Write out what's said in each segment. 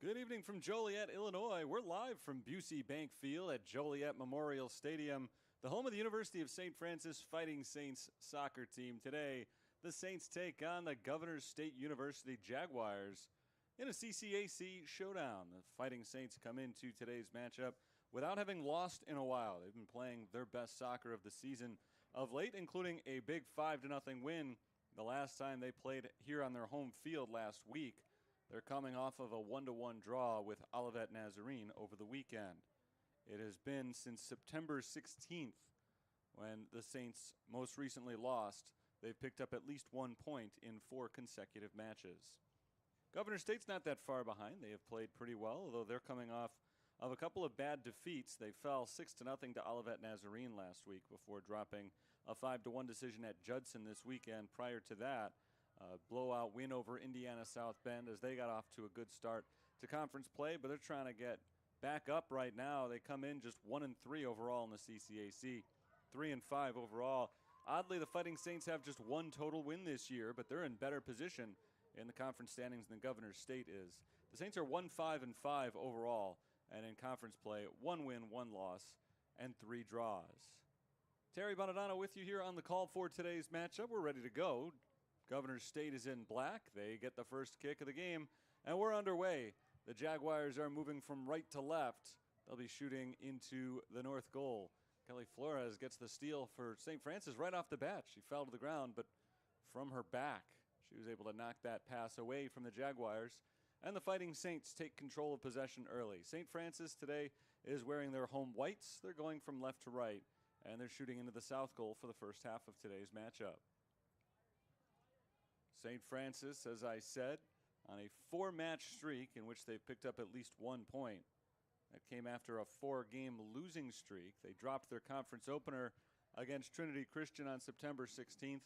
Good evening from Joliet, Illinois. We're live from Busey Bank Field at Joliet Memorial Stadium, the home of the University of St. Francis Fighting Saints soccer team. Today, the Saints take on the Governors State University Jaguars in a CCAC showdown. The Fighting Saints come into today's matchup without having lost in a while. They've been playing their best soccer of the season of late, including a big 5-0 win the last time they played here on their home field last week. They're coming off of a 1-1 draw with Olivet Nazarene over the weekend. It has been since September 16th when the Saints most recently lost. They've picked up at least 1 point in 4 consecutive matches. Governor State's not that far behind. They have played pretty well, although they're coming off of a couple of bad defeats. They fell 6-0 to Olivet Nazarene last week before dropping a 5-1 decision at Judson this weekend. Prior to that, blowout win over Indiana South Bend as they got off to a good start to conference play, but they're trying to get back up right now. They come in just 1-3 overall in the CCAC, 3-5 overall. Oddly, the Fighting Saints have just 1 total win this year, but they're in better position in the conference standings than Governors State is. The Saints are 1-5-5 overall, and in conference play, 1 win, 1 loss, and 3 draws. Terry Bonadonna with you here on the call for today's matchup. We're ready to go. Governors State is in black. They get the first kick of the game, and we're underway. The Jaguars are moving from right to left. They'll be shooting into the north goal. Kelly Flores gets the steal for St. Francis right off the bat. She fell to the ground, but from her back, she was able to knock that pass away from the Jaguars. And the Fighting Saints take control of possession early. St. Francis today is wearing their home whites. They're going from left to right, and they're shooting into the south goal for the first half of today's matchup. St. Francis, as I said, on a 4-match streak in which they've picked up at least 1 point. That came after a 4-game losing streak. They dropped their conference opener against Trinity Christian on September 16th.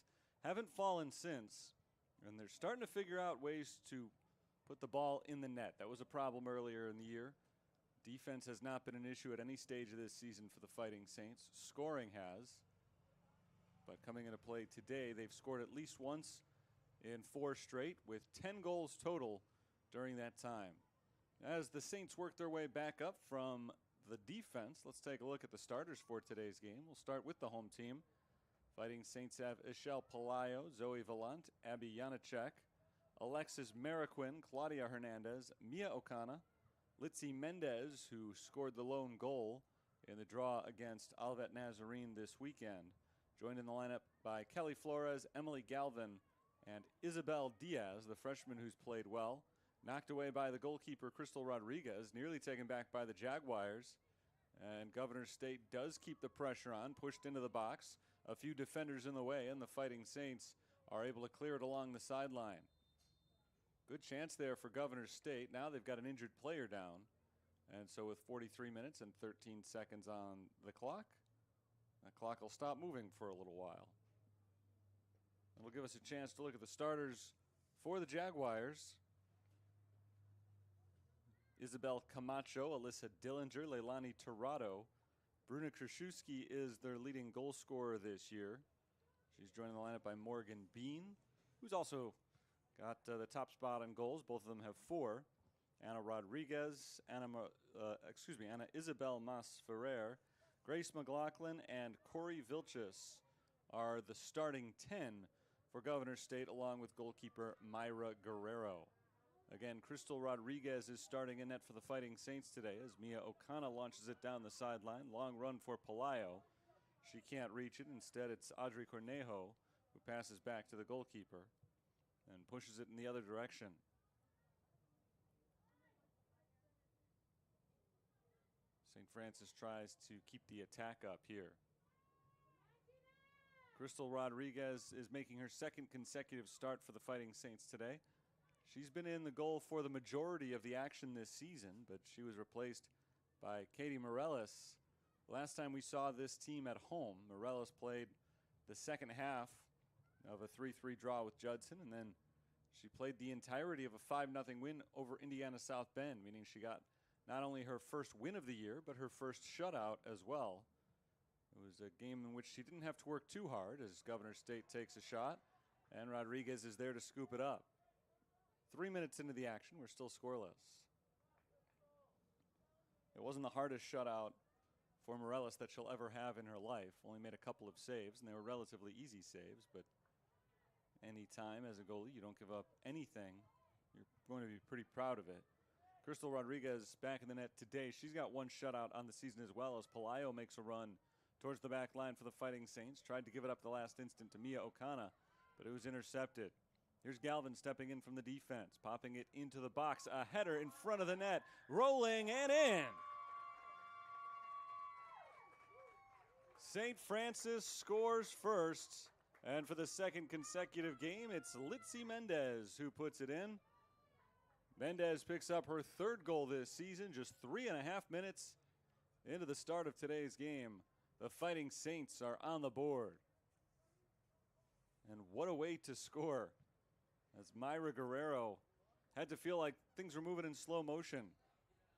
Haven't fallen since, and they're starting to figure out ways to put the ball in the net. That was a problem earlier in the year. Defense has not been an issue at any stage of this season for the Fighting Saints. Scoring has. But coming into play today, they've scored at least once in 4 straight with 10 goals total during that time. As the Saints work their way back up from the defense, let's take a look at the starters for today's game. We'll start with the home team. Fighting Saints have Ishel Palayo, Zoe Vallant, Abby Janacek, Alexis Mariquin, Claudia Hernandez, Mia Okana, Litzy Mendez, who scored the lone goal in the draw against Olivet Nazarene this weekend. Joined in the lineup by Kelly Flores, Emily Galvin, and Isabel Diaz, the freshman who's played well. Knocked away by the goalkeeper, Crystal Rodriguez, nearly taken back by the Jaguars. And Governor State does keep the pressure on, pushed into the box. A few defenders in the way, and the Fighting Saints are able to clear it along the sideline. Good chance there for Governor State. Now they've got an injured player down. And so with 43 minutes and 13 seconds on the clock will stop moving for a little while. It'll give us a chance to look at the starters for the Jaguars. Isabel Camacho, Alyssa Dillinger, Leilani Torrado. Bruna Kraszewski is their leading goal scorer this year. She's joined in the lineup by Morgan Bean, who's also got the top spot on goals. Both of them have 4. Anna Rodriguez, Anna Isabel Mas Ferrer, Grace McLaughlin, and Corey Vilchis are the starting 10 for Governor State, along with goalkeeper Myra Guerrero. Again, Crystal Rodriguez is starting in net for the Fighting Saints today as Mia Okana launches it down the sideline. Long run for Palayo. She can't reach it. Instead, it's Audrey Cornejo who passes back to the goalkeeper and pushes it in the other direction. St. Francis tries to keep the attack up here. Crystal Rodriguez is making her 2nd consecutive start for the Fighting Saints today. She's been in the goal for the majority of the action this season, but she was replaced by Katie Morellis. Last time we saw this team at home, Morellis played the second half of a 3-3 draw with Judson, and then she played the entirety of a 5-0 win over Indiana South Bend, meaning she got not only her first win of the year, but her first shutout as well. It was a game in which she didn't have to work too hard as Governor State takes a shot, and Rodriguez is there to scoop it up. 3 minutes into the action, we're still scoreless. It wasn't the hardest shutout for Morellis that she'll ever have in her life. Only made a couple of saves, and they were relatively easy saves, but any time as a goalie you don't give up anything, you're going to be pretty proud of it. Crystal Rodriguez back in the net today. She's got 1 shutout on the season as well, as Palayo makes a run towards the back line for the Fighting Saints. Tried to give it up the last instant to Mia Okana, but it was intercepted. Here's Galvin stepping in from the defense, popping it into the box. A header in front of the net, rolling and in. St. Francis scores first, and for the 2nd consecutive game, it's Litzy Mendez who puts it in. Mendez picks up her 3rd goal this season, just 3.5 minutes into the start of today's game. The Fighting Saints are on the board. And what a way to score, as Myra Guerrero had to feel like things were moving in slow motion.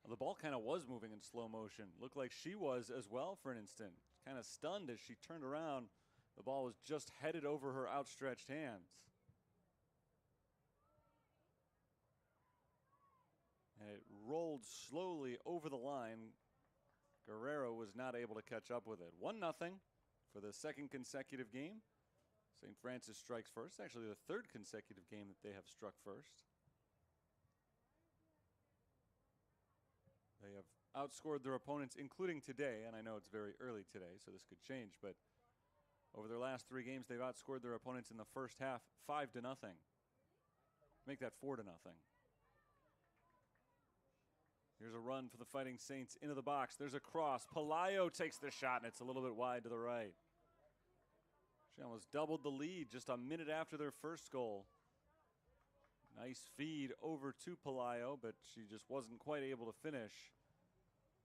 Well, the ball kind of was moving in slow motion. Looked like she was as well for an instant. Kind of stunned as she turned around. The ball was just headed over her outstretched hands. And it rolled slowly over the line. Guerrero was not able to catch up with it. 1-0 for the 2nd consecutive game. St. Francis strikes first. Actually, the 3rd consecutive game that they have struck first. They have outscored their opponents, including today, and I know it's very early today, so this could change, but over their last 3 games, they've outscored their opponents in the first half 5-0. Make that 4-0. Here's a run for the Fighting Saints into the box. There's a cross. Palayo takes the shot, and it's a little bit wide to the right. She almost doubled the lead just a minute after their first goal. Nice feed over to Palayo, but she just wasn't quite able to finish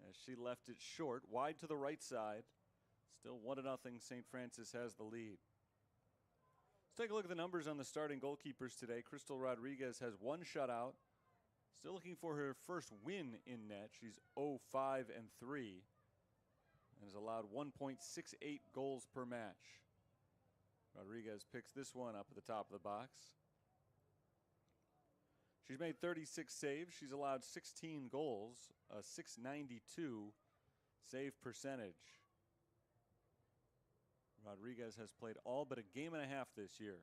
as she left it short, wide to the right side. Still 1-0, St. Francis has the lead. Let's take a look at the numbers on the starting goalkeepers today. Crystal Rodriguez has 1 shutout. Still looking for her first win in net. She's 0-5-3 and has allowed 1.68 goals per match. Rodriguez picks this one up at the top of the box. She's made 36 saves. She's allowed 16 goals, a .692 save percentage. Rodriguez has played all but a game and a half this year.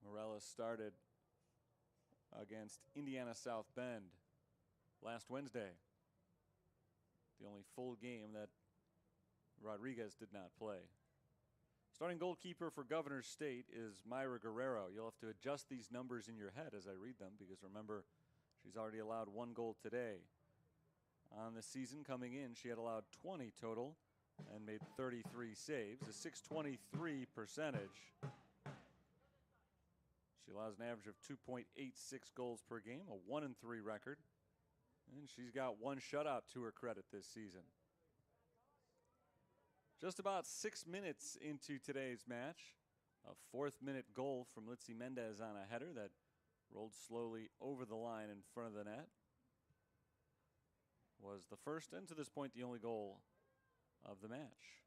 Morella started against Indiana South Bend last Wednesday. The only full game that Rodriguez did not play. Starting goalkeeper for Governor State is Mayra Guerrero. You'll have to adjust these numbers in your head as I read them, because remember, she's already allowed 1 goal today. On the season coming in, she had allowed 20 total and made 33 saves, a .623 percentage. She allows an average of 2.86 goals per game, a 1-3 record. And she's got 1 shutout to her credit this season. Just about 6 minutes into today's match, a 4th-minute goal from Litzy Mendez on a header that rolled slowly over the line in front of the net was the first and to this point the only goal of the match.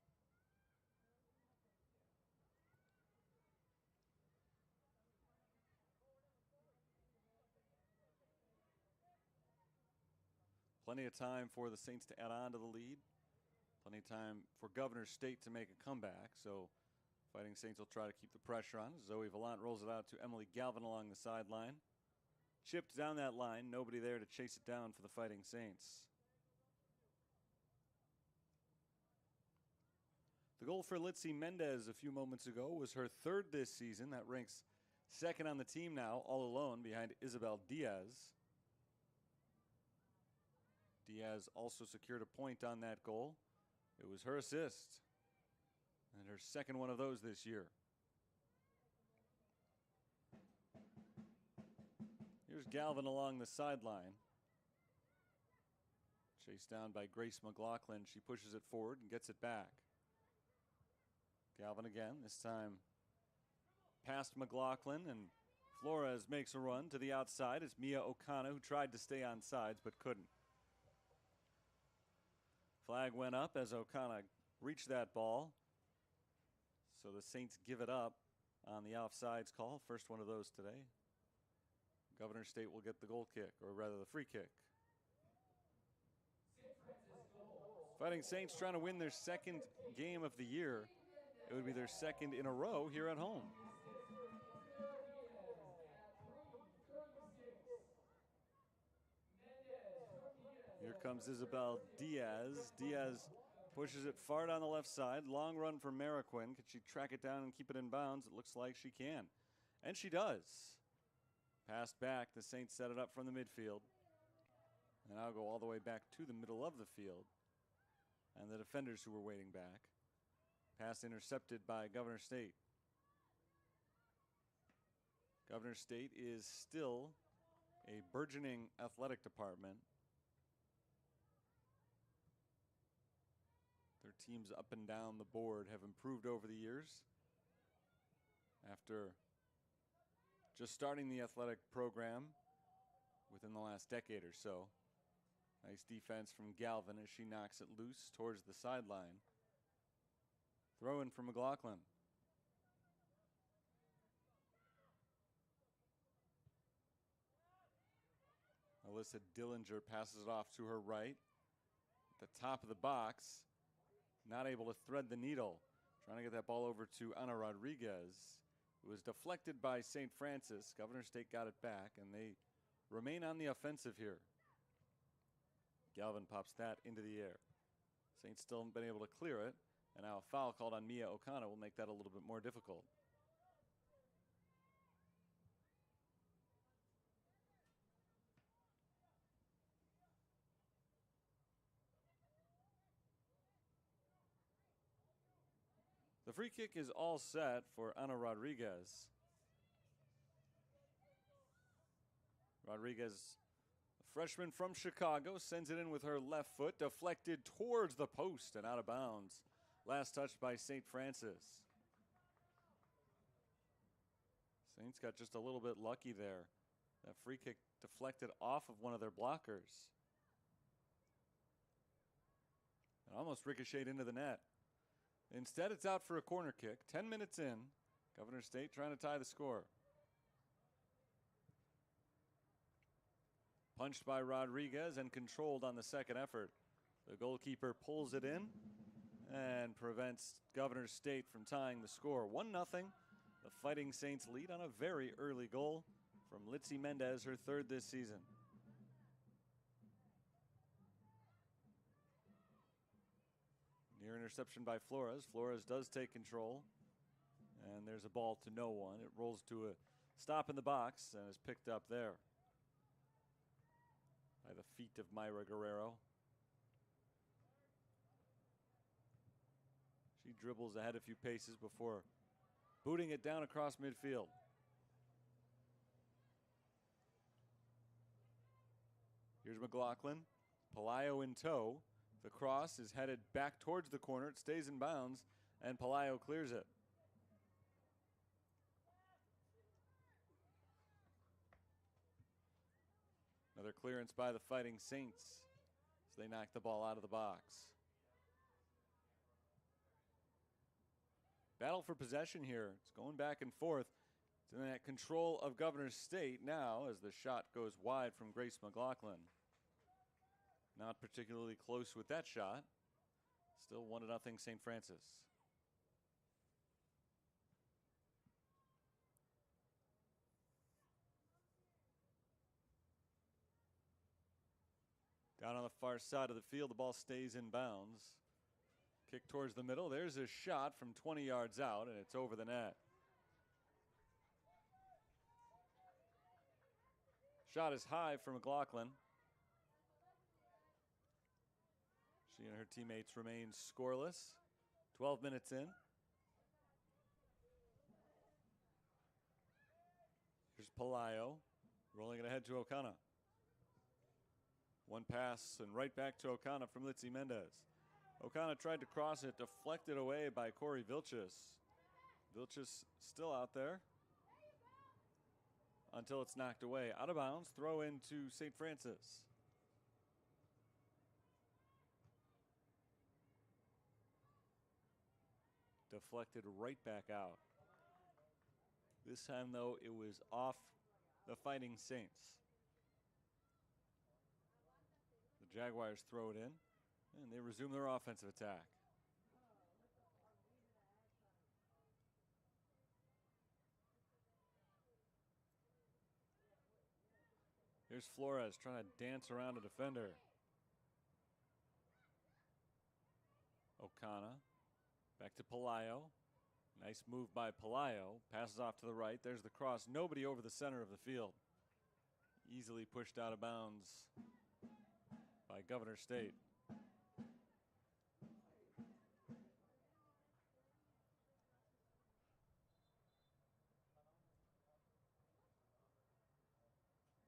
Plenty of time for the Saints to add on to the lead. Plenty of time for Governor State to make a comeback. So Fighting Saints will try to keep the pressure on. Zoe Vallant rolls it out to Emily Galvin along the sideline. Chipped down that line. Nobody there to chase it down for the Fighting Saints. The goal for Litzy Mendez a few moments ago was her 3rd this season. That ranks 2nd on the team now, all alone behind Isabel Diaz. Diaz also secured a point on that goal. It was her assist, and her 2nd one of those this year. Here's Galvin along the sideline. Chased down by Grace McLaughlin. She pushes it forward and gets it back. Galvin again, this time past McLaughlin, and Flores makes a run to the outside. It's Mia Okana who tried to stay on sides but couldn't. Flag went up as Okana reached that ball. So the Saints give it up on the offsides call. First one of those today. Governor State will get the goal kick, or rather the free kick. Fighting Saints trying to win their 2nd game of the year. It would be their 2nd in a row here at home. Here comes Isabel Diaz. Diaz pushes it far down the left side. Long run for Mariquin. Can she track it down and keep it in bounds? It looks like she can. And she does. Passed back. The Saints set it up from the midfield. And I'll go all the way back to the middle of the field. And the defenders who were waiting back. Pass intercepted by Governor State. Governor State is still a burgeoning athletic department. Their teams up and down the board have improved over the years. After just starting the athletic program within the last decade or so. Nice defense from Galvin as she knocks it loose towards the sideline. Throw in for McLaughlin. Alyssa Dillinger passes it off to her right. At the top of the box. Not able to thread the needle. Trying to get that ball over to Ana Rodriguez. It was deflected by St. Francis. Governor State got it back, and they remain on the offensive here. Galvin pops that into the air. Saints still haven't been able to clear it, and now a foul called on Mia Okana will make that a little bit more difficult. The free kick is all set for Ana Rodriguez. Rodriguez, a freshman from Chicago, sends it in with her left foot, deflected towards the post and out of bounds. Last touch by St. Francis. Saints got just a little bit lucky there. That free kick deflected off of one of their blockers. And Almost ricocheted into the net. Instead, it's out for a corner kick. 10 minutes in. Governor State trying to tie the score. Punched by Rodriguez and controlled on the second effort. The goalkeeper pulls it in and prevents Governor State from tying the score. 1-0. The Fighting Saints lead on a very early goal from Litzy Mendez, her third this season. Near interception by Flores. Flores does take control. And there's a ball to no one. It rolls to a stop in the box and is picked up there by the feet of Mayra Guerrero. She dribbles ahead a few paces before booting it down across midfield. Here's McLaughlin. Pelayo in tow. The cross is headed back towards the corner. It stays in bounds, and Pelayo clears it. Another clearance by the Fighting Saints as they knock the ball out of the box. Battle for possession here. It's going back and forth. It's in that control of Governor State now as the shot goes wide from Grace McLaughlin. Not particularly close with that shot. Still 1-0 St. Francis. Down on the far side of the field, the ball stays in bounds. Kick towards the middle. There's a shot from 20 yards out, and it's over the net. Shot is high for McLaughlin. She and her teammates remain scoreless. 12 minutes in. Here's Pelayo rolling it ahead to O'Connor. One pass and right back to O'Connor from Litzy Mendez. O'Connor tried to cross it, deflected away by Corey Vilchis. Vilchis still out there until it's knocked away. Out of bounds, throw into St. Francis. Deflected right back out. This time, though, it was off the Fighting Saints. The Jaguars throw it in, and they resume their offensive attack. Here's Flores trying to dance around a defender. O'Connor. Back to Pelayo. Nice move by Pelayo. Passes off to the right. There's the cross. Nobody over the center of the field. Easily pushed out of bounds by Governor State.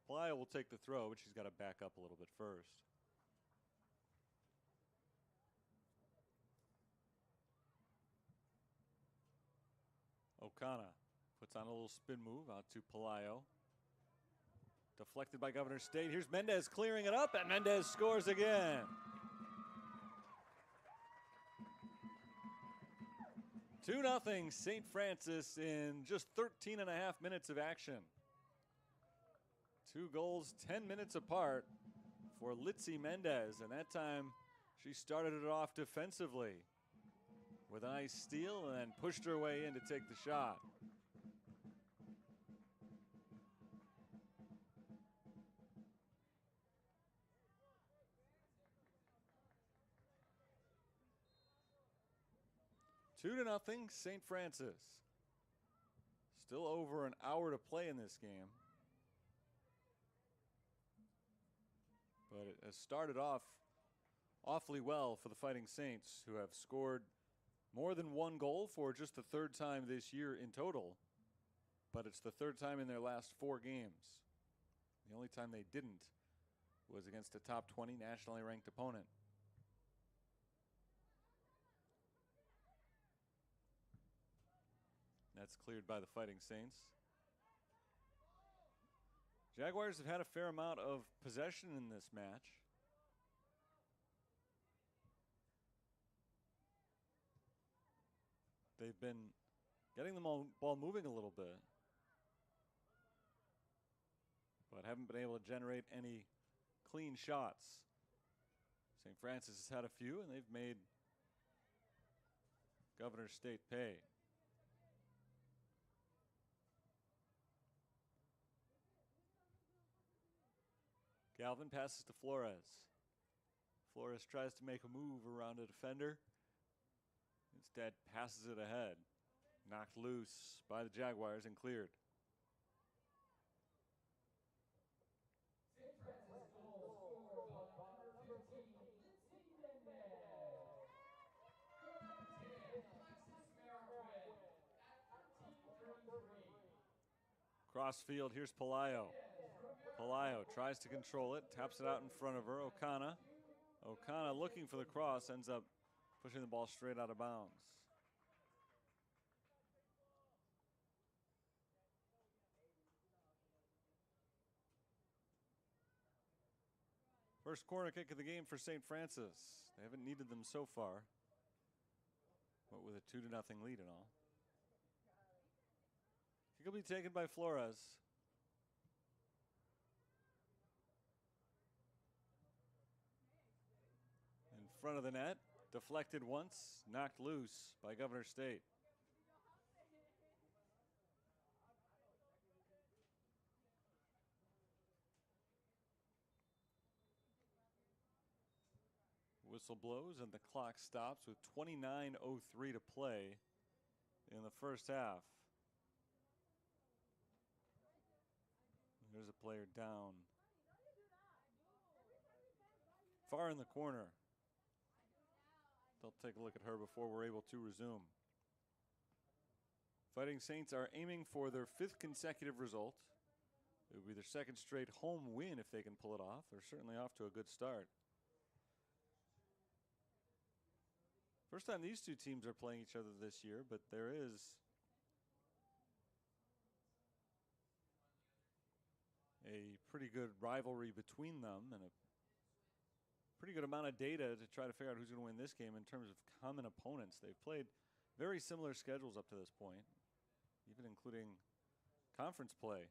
Pelayo will take the throw, but she's got to back up a little bit first. O'Connor puts on a little spin move out to Pelayo. Deflected by Governor State. Here's Mendez clearing it up, and Mendez scores again. Two 0 St. Francis in just 13 and a half minutes of action. 2 goals, 10 minutes apart for Litzy Mendez, and that time she started it off defensively with a nice steal and then pushed her way in to take the shot. Two to nothing, St. Francis. Still over an hour to play in this game. But it has started off awfully well for the Fighting Saints, who have scored more than 1 goal for just the 3rd time this year in total. But it's the 3rd time in their last 4 games. The only time they didn't was against a top 20 nationally ranked opponent. That's cleared by the Fighting Saints. Jaguars have had a fair amount of possession in this match. they've been getting the ball moving a little bit, but haven't been able to generate any clean shots. St. Francis has had a few, and they've made Governor State pay. Galvin passes to Flores. Flores tries to make a move around a defender. Instead, passes it ahead. Knocked loose by the Jaguars and cleared. Crossfield, here's Pelayo. Pelayo tries to control it, taps it out in front of her. Okana looking for the cross, ends up pushing the ball straight out of bounds. First corner kick of the game for St. Francis. They haven't needed them so far, but with a 2-0 lead and all. Kick will be taken by Flores. In front of the net, deflected once, knocked loose by Governor State. Whistle blows and the clock stops with 29:03 to play in the first half. There's a player down. Far in the corner. They'll take a look at her before we're able to resume. Fighting Saints are aiming for their 5th consecutive result. It would be their 2nd straight home win if they can pull it off. They're certainly off to a good start. First time these two teams are playing each other this year, but there is a pretty good rivalry between them and a pretty good amount of data to try to figure out who's going to win this game in terms of common opponents. They've played very similar schedules up to this point, even including conference play.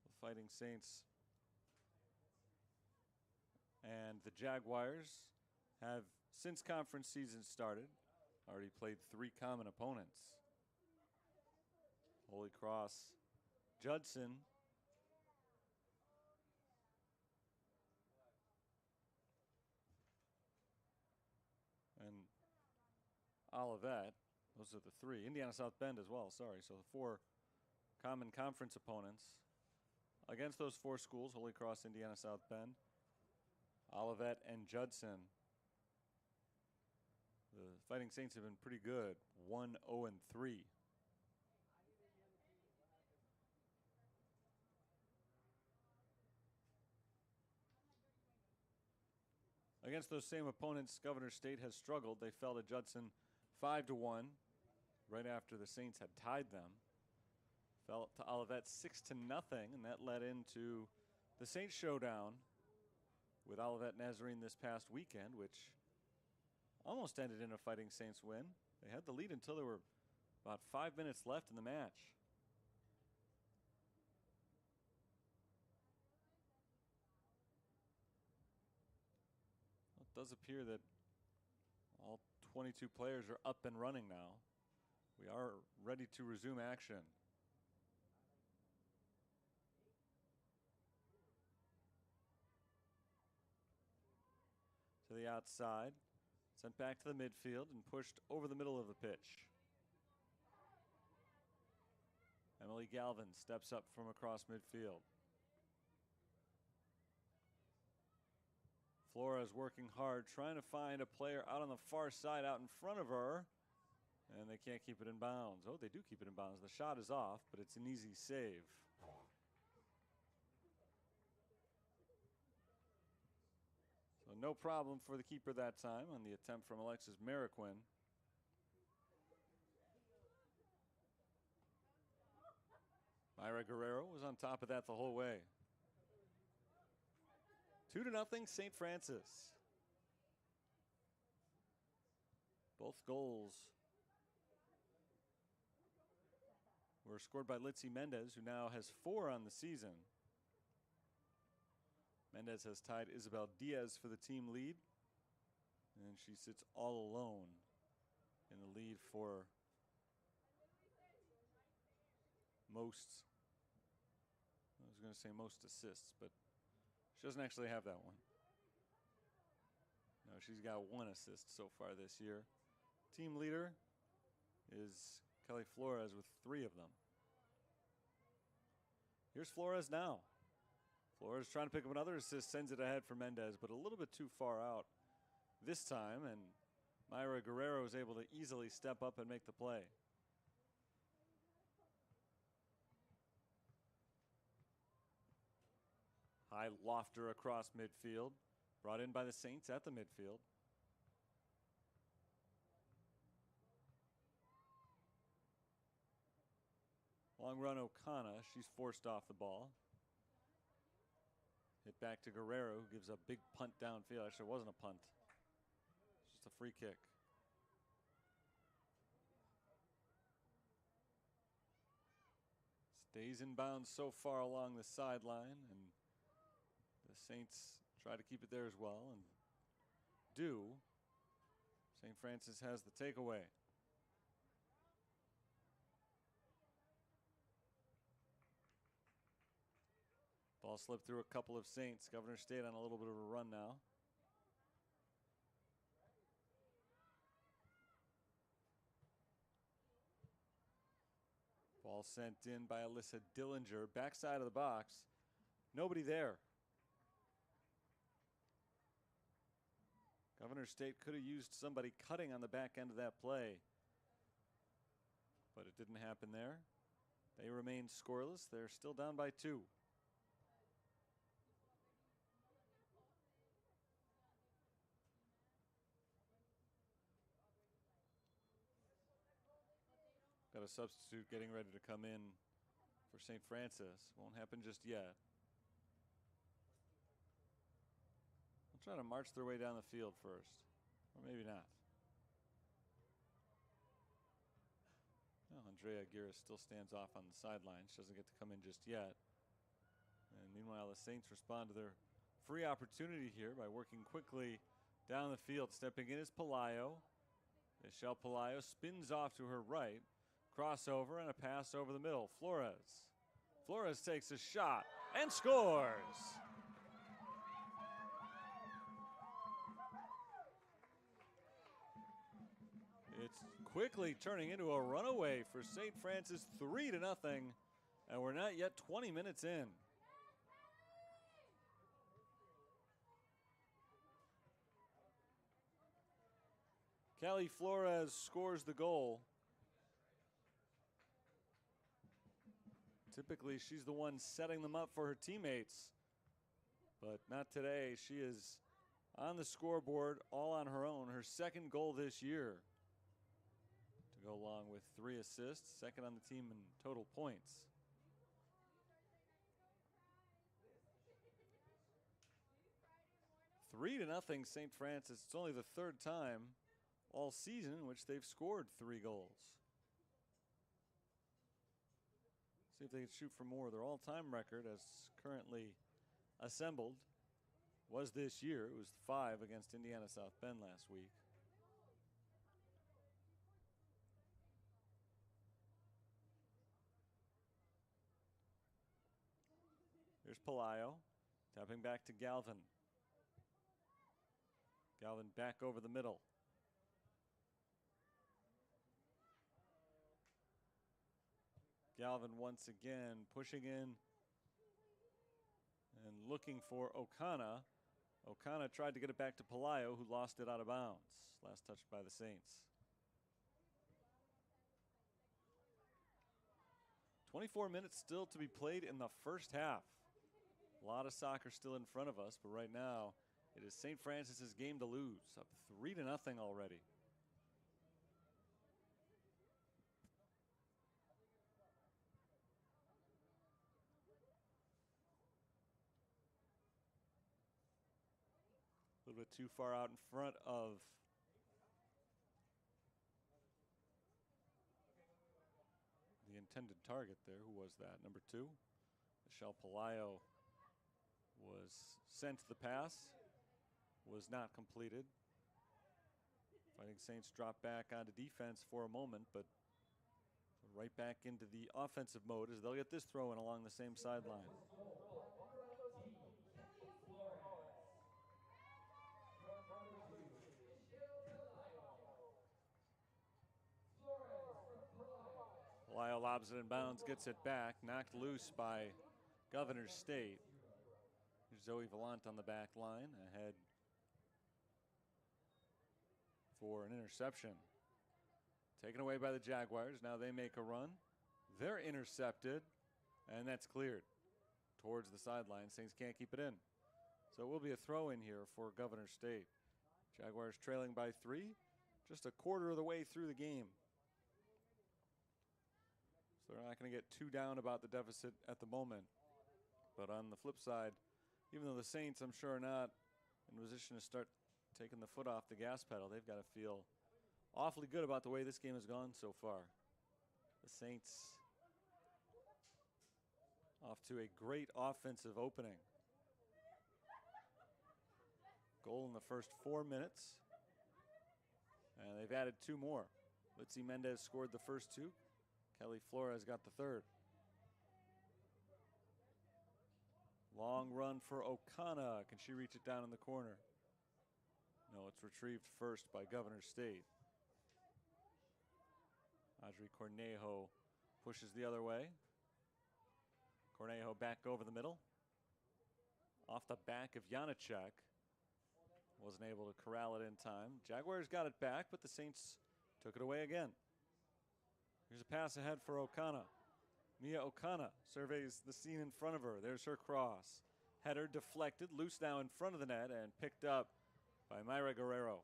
The Fighting Saints and the Jaguars have, since conference season started, already played 3 common opponents. Holy Cross, Judson, and Olivet. Those are the 3. Indiana South Bend as well, sorry. So the 4 common conference opponents. Against those 4 schools, Holy Cross, Indiana South Bend, Olivet, and Judson, the Fighting Saints have been pretty good, 1-0-3. Against those same opponents, Governor State has struggled. They fell to Judson 5-1 right after the Saints had tied them. Fell to Olivet 6-0, and that led into the Saints showdown with Olivet Nazarene this past weekend, which almost ended in a Fighting Saints win. They had the lead until there were about 5 minutes left in the match. It does appear that all 22 players are up and running now. We are ready to resume action. To the outside, sent back to the midfield and pushed over the middle of the pitch. Emily Galvin steps up from across midfield. Flores working hard, trying to find a player out on the far side, out in front of her, and they can't keep it in bounds. Oh, they do keep it in bounds. The shot is off, but it's an easy save. So no problem for the keeper that time on the attempt from Alexis Mariquin. Myra Guerrero was on top of that the whole way. 2-0 St. Francis. Both goals were scored by Litzy Mendez, who now has 4 on the season. Mendez has tied Isabel Diaz for the team lead, and she sits all alone in the lead for most, I was going to say most assists, but she doesn't actually have that one. No, she's got 1 assist so far this year. Team leader is Kelly Flores with 3 of them. Here's Flores now. Flores trying to pick up another assist, sends it ahead for Mendez, but a little bit too far out this time, and Mayra Guerrero is able to easily step up and make the play. High lofter across midfield, brought in by the Saints at the midfield. Long run O'Connor, she's forced off the ball. Hit back to Guerrero, who gives a big punt downfield. Actually, it wasn't a punt. It's just a free kick. Stays in bounds so far along the sideline, and the Saints try to keep it there as well, and do. St. Francis has the takeaway. Ball slipped through a couple of Saints. Governor State on a little bit of a run now. Ball sent in by Alyssa Dillinger. Backside of the box. Nobody there. Governor State could have used somebody cutting on the back end of that play, but it didn't happen there. They remain scoreless. They're still down by 2. Got a substitute getting ready to come in for St. Francis. Won't happen just yet. They'll try to march their way down the field first, or maybe not. Well, Andrea Aguirre still stands off on the sideline. She doesn't get to come in just yet. And meanwhile, the Saints respond to their free opportunity here by working quickly down the field. Stepping in is Pelayo. Michelle Pelayo spins off to her right. Crossover and a pass over the middle. Flores. Flores takes a shot and scores. It's quickly turning into a runaway for St. Francis, 3-0, and we're not yet 20 minutes in. Kelly Flores scores the goal. Typically, she's the one setting them up for her teammates, but not today. She is on the scoreboard all on her own. Her 2nd goal this year to go along with 3 assists, 2nd on the team in total points. Three to nothing, St. Francis. It's only the 3rd time all season in which they've scored 3 goals. See if they can shoot for more. Their all-time record, as currently assembled, was this year. It was 5 against Indiana South Bend last week. Here's Pelayo, tapping back to Galvin. Galvin back over the middle. Galvin once again pushing in and looking for O'Connor. O'Connor tried to get it back to Pelayo, who lost it out of bounds. Last touched by the Saints. 24 minutes still to be played in the first half. A lot of soccer still in front of us, but right now it is St. Francis's game to lose, up 3-0 already. A little bit too far out in front of intended target there. Who was that? Number 2. Michelle Pelayo was sent to the pass. Was not completed. Fighting Saints drop back onto defense for a moment, but right back into the offensive mode as they'll get this throw in along the same sideline. Lyle lobs it in bounds, gets it back, knocked loose by Governor State. Zoe Vallant on the back line, ahead for an interception. Taken away by the Jaguars. Now they make a run. They're intercepted, and that's cleared towards the sideline. Saints can't keep it in. So it will be a throw in here for Governor State. Jaguars trailing by 3, just a quarter of the way through the game. So they're not going to get too down about the deficit at the moment. But on the flip side, even though the Saints, I'm sure, are not in position to start taking the foot off the gas pedal, they've got to feel awfully good about the way this game has gone so far. The Saints off to a great offensive opening. Goal in the first 4 minutes. And they've added 2 more. Litzy Mendez scored the first 2. Kelly Flores got the third. Long run for O'Connor. Can she reach it down in the corner? No, it's retrieved first by Governor State. Audrey Cornejo pushes the other way. Cornejo back over the middle. Off the back of Janacek. Wasn't able to corral it in time. Jaguars got it back, but the Saints took it away again. Here's a pass ahead for O'Connor. Mia O'Connor surveys the scene in front of her. There's her cross. Header deflected, loose now in front of the net, and picked up by Mayra Guerrero.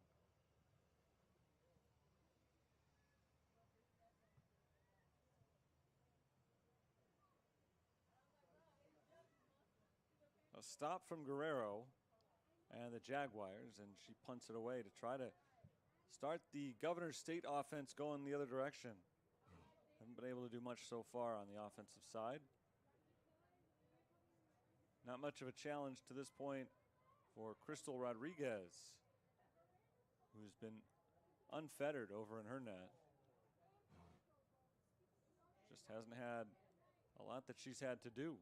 A stop from Guerrero and the Jaguars, and she punts it away to try to start the Governor State offense going the other direction. Haven't been able to do much so far on the offensive side. Not much of a challenge to this point for Crystal Rodriguez, who's been unfettered over in her net. Just hasn't had a lot that she's had to do.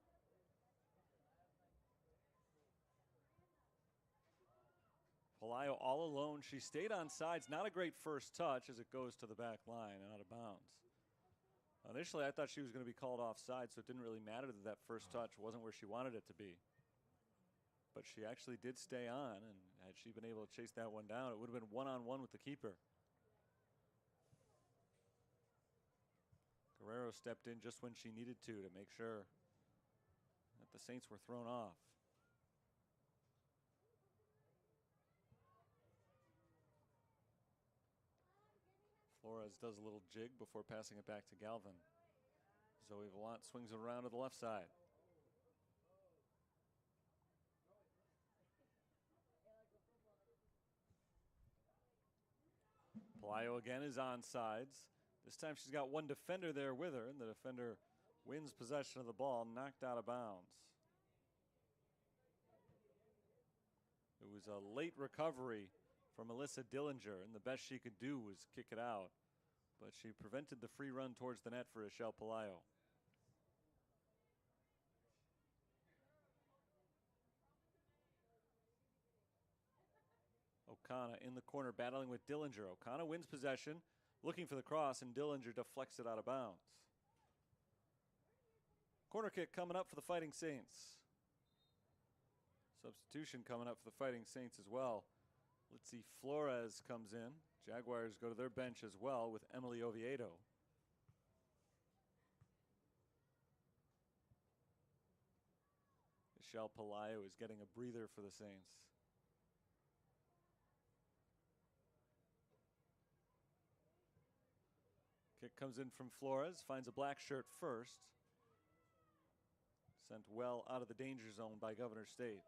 Pelayo all alone. She stayed on sides. Not a great first touch as it goes to the back line and out of bounds. Initially, I thought she was going to be called offside, so it didn't really matter that that first touch wasn't where she wanted it to be. But she actually did stay on, and had she been able to chase that one down, it would have been one-on-one with the keeper. Guerrero stepped in just when she needed to make sure that the Saints were thrown off. Flores does a little jig before passing it back to Galvin. Zoe Vallant swings it around to the left side. Pelayo again is on sides. This time she's got one defender there with her, and the defender wins possession of the ball, knocked out of bounds. It was a late recovery from Alyssa Dillinger, and the best she could do was kick it out. But she prevented the free run towards the net for Michelle Pelayo. O'Connor in the corner battling with Dillinger. O'Connor wins possession, looking for the cross, and Dillinger deflects it out of bounds. Corner kick coming up for the Fighting Saints. Substitution coming up for the Fighting Saints as well. Litzy Flores comes in. Jaguars go to their bench as well with Emily Oviedo. Michelle Pelayo is getting a breather for the Saints. Kick comes in from Flores, finds a black shirt first. Sent well out of the danger zone by Governor State.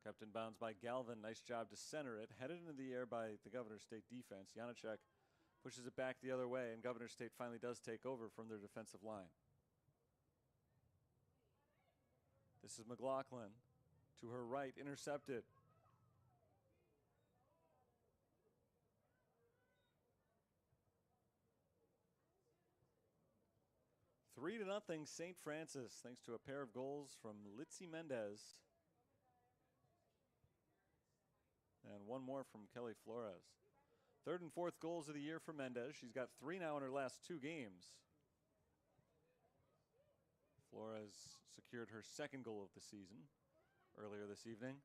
Kept in bounds by Galvin. Nice job to center it. Headed into the air by the Governor State defense. Janacek pushes it back the other way, and Governor State finally does take over from their defensive line. This is McLaughlin. To her right, intercepted. Three to nothing, St. Francis, thanks to a pair of goals from Litzy Mendez. And one more from Kelly Flores. Third and fourth goals of the year for Mendez. She's got 3 now in her last 2 games. Flores secured her second goal of the season earlier this evening.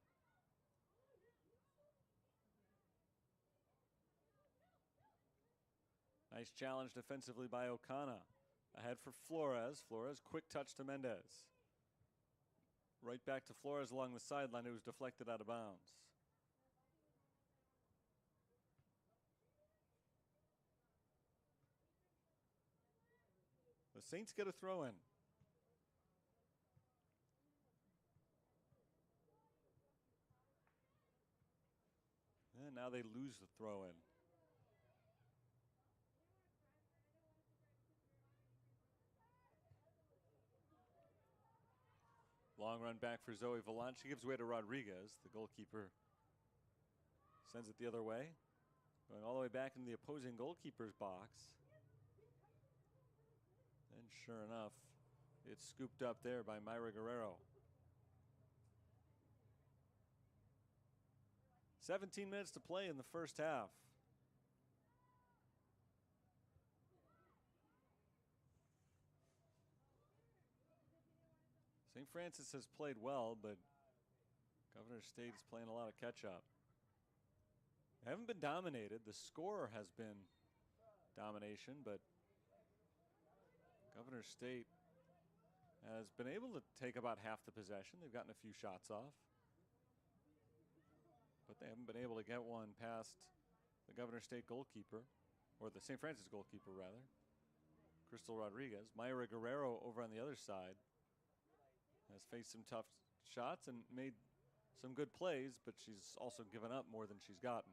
Nice challenge defensively by O'Connor. Ahead for Flores. Flores, quick touch to Mendez. Right back to Flores along the sideline. It was deflected out of bounds. The Saints get a throw in. And now they lose the throw in. Long run back for Zoe Vallant. She gives way to Rodriguez. The goalkeeper sends it the other way. Going all the way back into the opposing goalkeeper's box. And sure enough, it's scooped up there by Mayra Guerrero. 17 minutes to play in the first half. St. Francis has played well, but Governor State is playing a lot of catch-up. They haven't been dominated. The score has been domination, but Governor State has been able to take about half the possession. They've gotten a few shots off, but they haven't been able to get one past the Governor State goalkeeper, or the St. Francis goalkeeper, rather. Crystal Rodriguez. Mayra Guerrero over on the other side has faced some tough shots and made some good plays, but she's also given up more than she's gotten.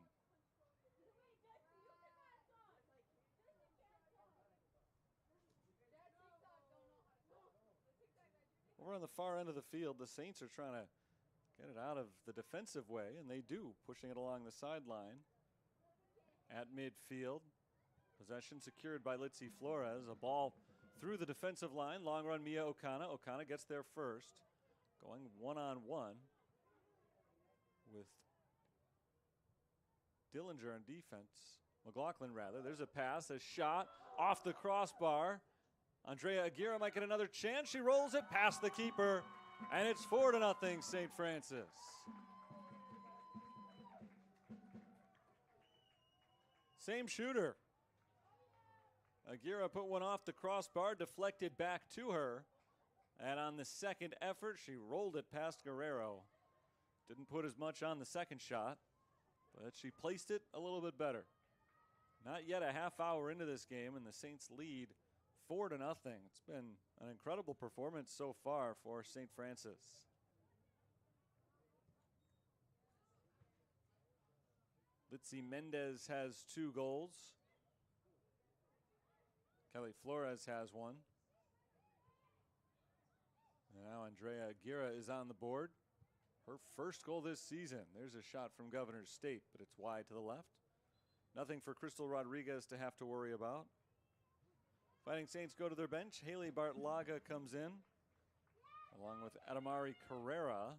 Over on the far end of the field, the Saints are trying to get it out of the defensive way, and they do, pushing it along the sideline. At midfield, possession secured by Litzy Flores. A ball through the defensive line. Long run, Mia O'Connor. O'Connor gets there first. Going one-on-one with Dillinger on defense. McLaughlin, rather. There's a pass, a shot off the crossbar. Andrea Aguirre might get another chance. She rolls it past the keeper, and it's 4-0 St. Francis. Same shooter. Aguirre put one off the crossbar, deflected back to her. And on the second effort, she rolled it past Guerrero. Didn't put as much on the second shot, but she placed it a little bit better. Not yet a half hour into this game, and the Saints lead 4-0. It's been an incredible performance so far for St. Francis. Litzy Mendez has 2 goals. Kelly Flores has 1. And now Andrea Aguirre is on the board. Her first goal this season. There's a shot from Governor State, but it's wide to the left. Nothing for Crystal Rodriguez to have to worry about. Fighting Saints go to their bench. Haley Bartlaga comes in, along with Adamari Carrera.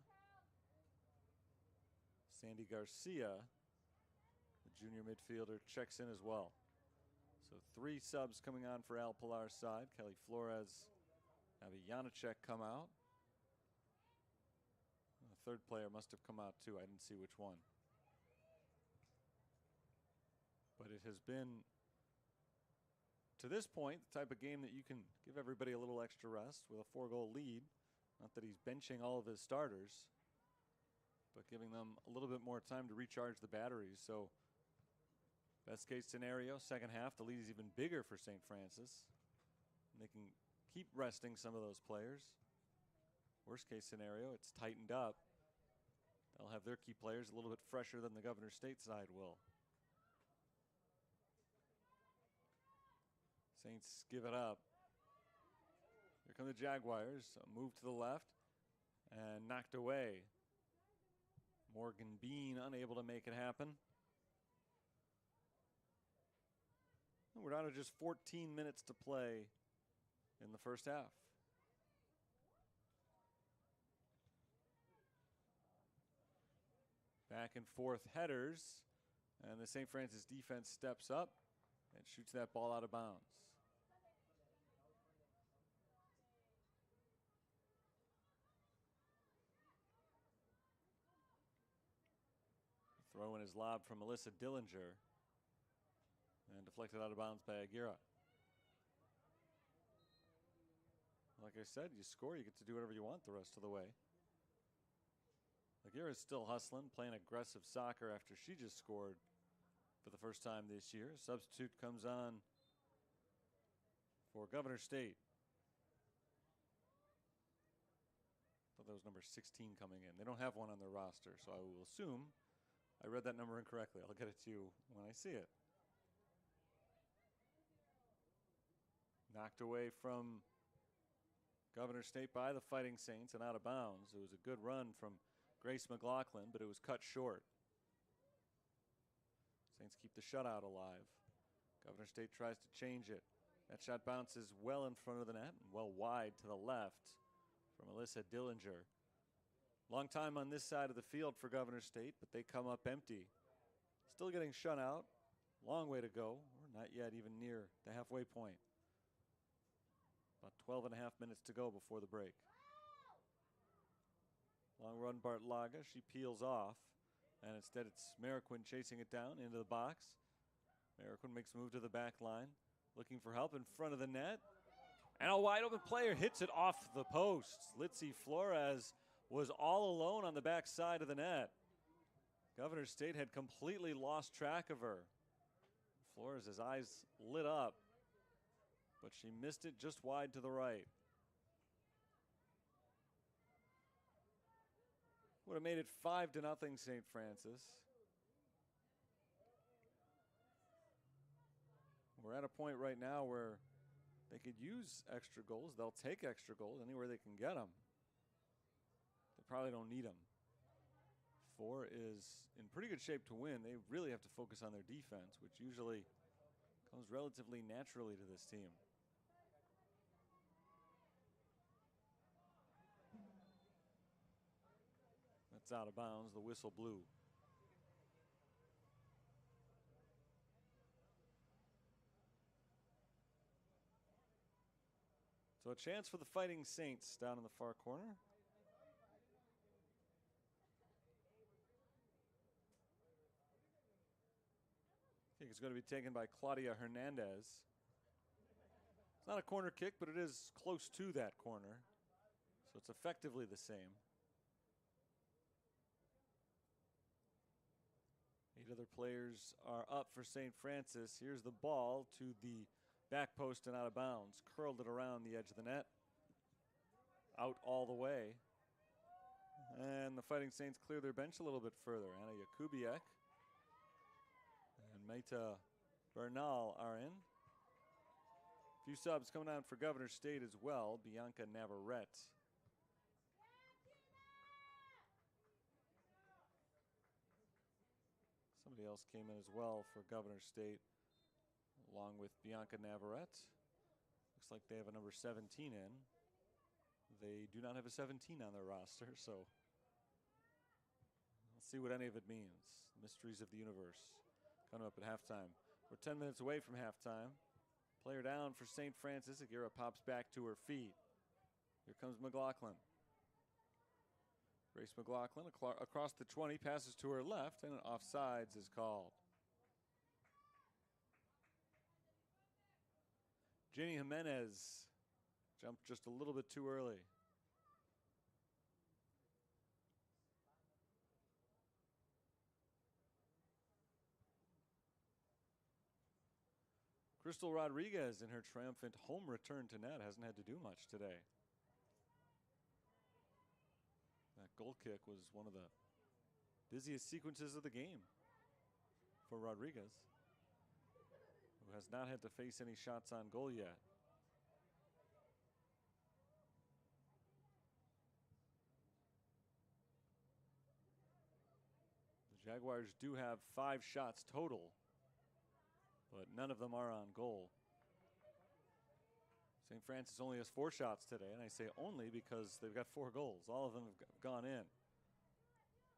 Sandy Garcia, the junior midfielder, checks in as well. So 3 subs coming on for Al Pilar's side. Kelly Flores, Abby Janacek come out. The third player must have come out too. I didn't see which one. But it has been, to this point, the type of game that you can give everybody a little extra rest with a 4-goal lead. Not that he's benching all of his starters, but giving them a little bit more time to recharge the batteries. So best case scenario, second half, the lead is even bigger for St. Francis. And they can keep resting some of those players. Worst case scenario, it's tightened up. They'll They'll have their key players a little bit fresher than the Governor State side will. Saints give it up. Here come the Jaguars. A move to the left and knocked away. Morgan Bean unable to make it happen. We're down to just 14 minutes to play in the first half. Back and forth headers, and the St. Francis defense steps up and shoots that ball out of bounds. Throw in his lob from Melissa Dillinger and deflected out of bounds by Aguirre. Like I said, you score, you get to do whatever you want the rest of the way. Aguirre is still hustling, playing aggressive soccer after she just scored for the first time this year. Substitute comes on for Governor State. I thought that was number 16 coming in. They don't have one on their roster, so I will assume I read that number incorrectly. I'll get it to you when I see it. Knocked away from Governor State by the Fighting Saints and out of bounds. It was a good run from Grace McLaughlin, but it was cut short. Saints keep the shutout alive. Governor State tries to change it. That shot bounces well in front of the net and well wide to the left from Alyssa Dillinger. Long time on this side of the field for Governor State, but they come up empty. Still getting shut out. Long way to go. We're not yet even near the halfway point. About 12 and a half minutes to go before the break. Long run Bartlaga. She peels off. And instead it's Mariquin chasing it down into the box. Mariquin makes a move to the back line. Looking for help in front of the net. And a wide open player hits it off the post. Litzy Flores was all alone on the back side of the net. Governor State had completely lost track of her. Flores' eyes lit up, but she missed it just wide to the right. Would have made it 5-0 St. Francis. We're at a point right now where they could use extra goals. They'll take extra goals anywhere they can get them. They probably don't need them. 4 is in pretty good shape to win. They really have to focus on their defense, which usually comes relatively naturally to this team. That's out of bounds. The whistle blew. So a chance for the Fighting Saints down in the far corner. I think it's going to be taken by Claudia Hernandez. It's not a corner kick, but it is close to that corner. So it's effectively the same. 8 other players are up for St. Francis. Here's the ball to the back post and out of bounds. Curled it around the edge of the net. Out all the way. And the Fighting Saints clear their bench a little bit further. Anna Jakubiak and Meta Bernal are in. A few subs coming on for Governor State as well. Bianca Navarrete. Somebody else came in as well for Governor State, along with Bianca Navarrete. Looks like they have a number 17 in. They do not have a 17 on their roster, so we'll see what any of it means. Mysteries of the universe coming up at halftime. We're 10 minutes away from halftime. Player down for St. Francis. Aguirre pops back to her feet. Here comes McLaughlin. Grace McLaughlin across the 20, passes to her left, and an offsides is called. Jenny Jimenez jumped just a little bit too early. Crystal Rodriguez in her triumphant home return to net hasn't had to do much today. That goal kick was one of the busiest sequences of the game for Rodriguez, who has not had to face any shots on goal yet. The Jaguars do have 5 shots total, but none of them are on goal. St. Francis only has 4 shots today, and I say only because they've got 4 goals. All of them have gone in.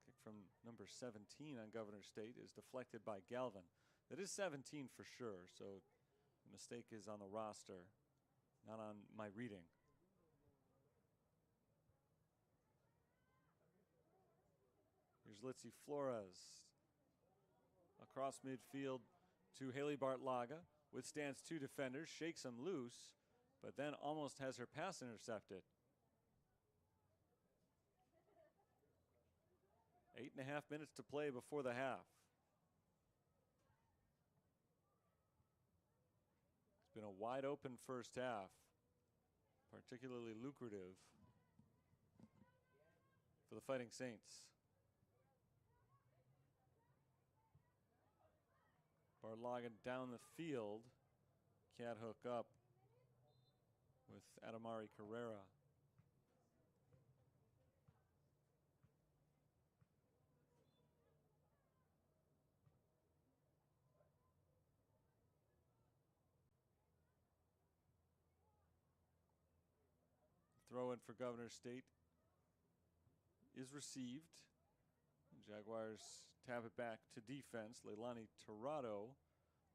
Kick from number 17 on Governor State is deflected by Galvin. That is 17 for sure, so the mistake is on the roster, not on my reading. Here's Litzy Flores across midfield to Haley Bartlaga, withstands 2 defenders, shakes them loose, but then almost has her pass intercepted. 8.5 minutes to play before the half. It's been a wide open first half, particularly lucrative for the Fighting Saints. Bartlaga down the field, can't hook up with Adamari Carrera. Throw in for Governor State is received. Jaguars tap it back to defense. Leilani Tirado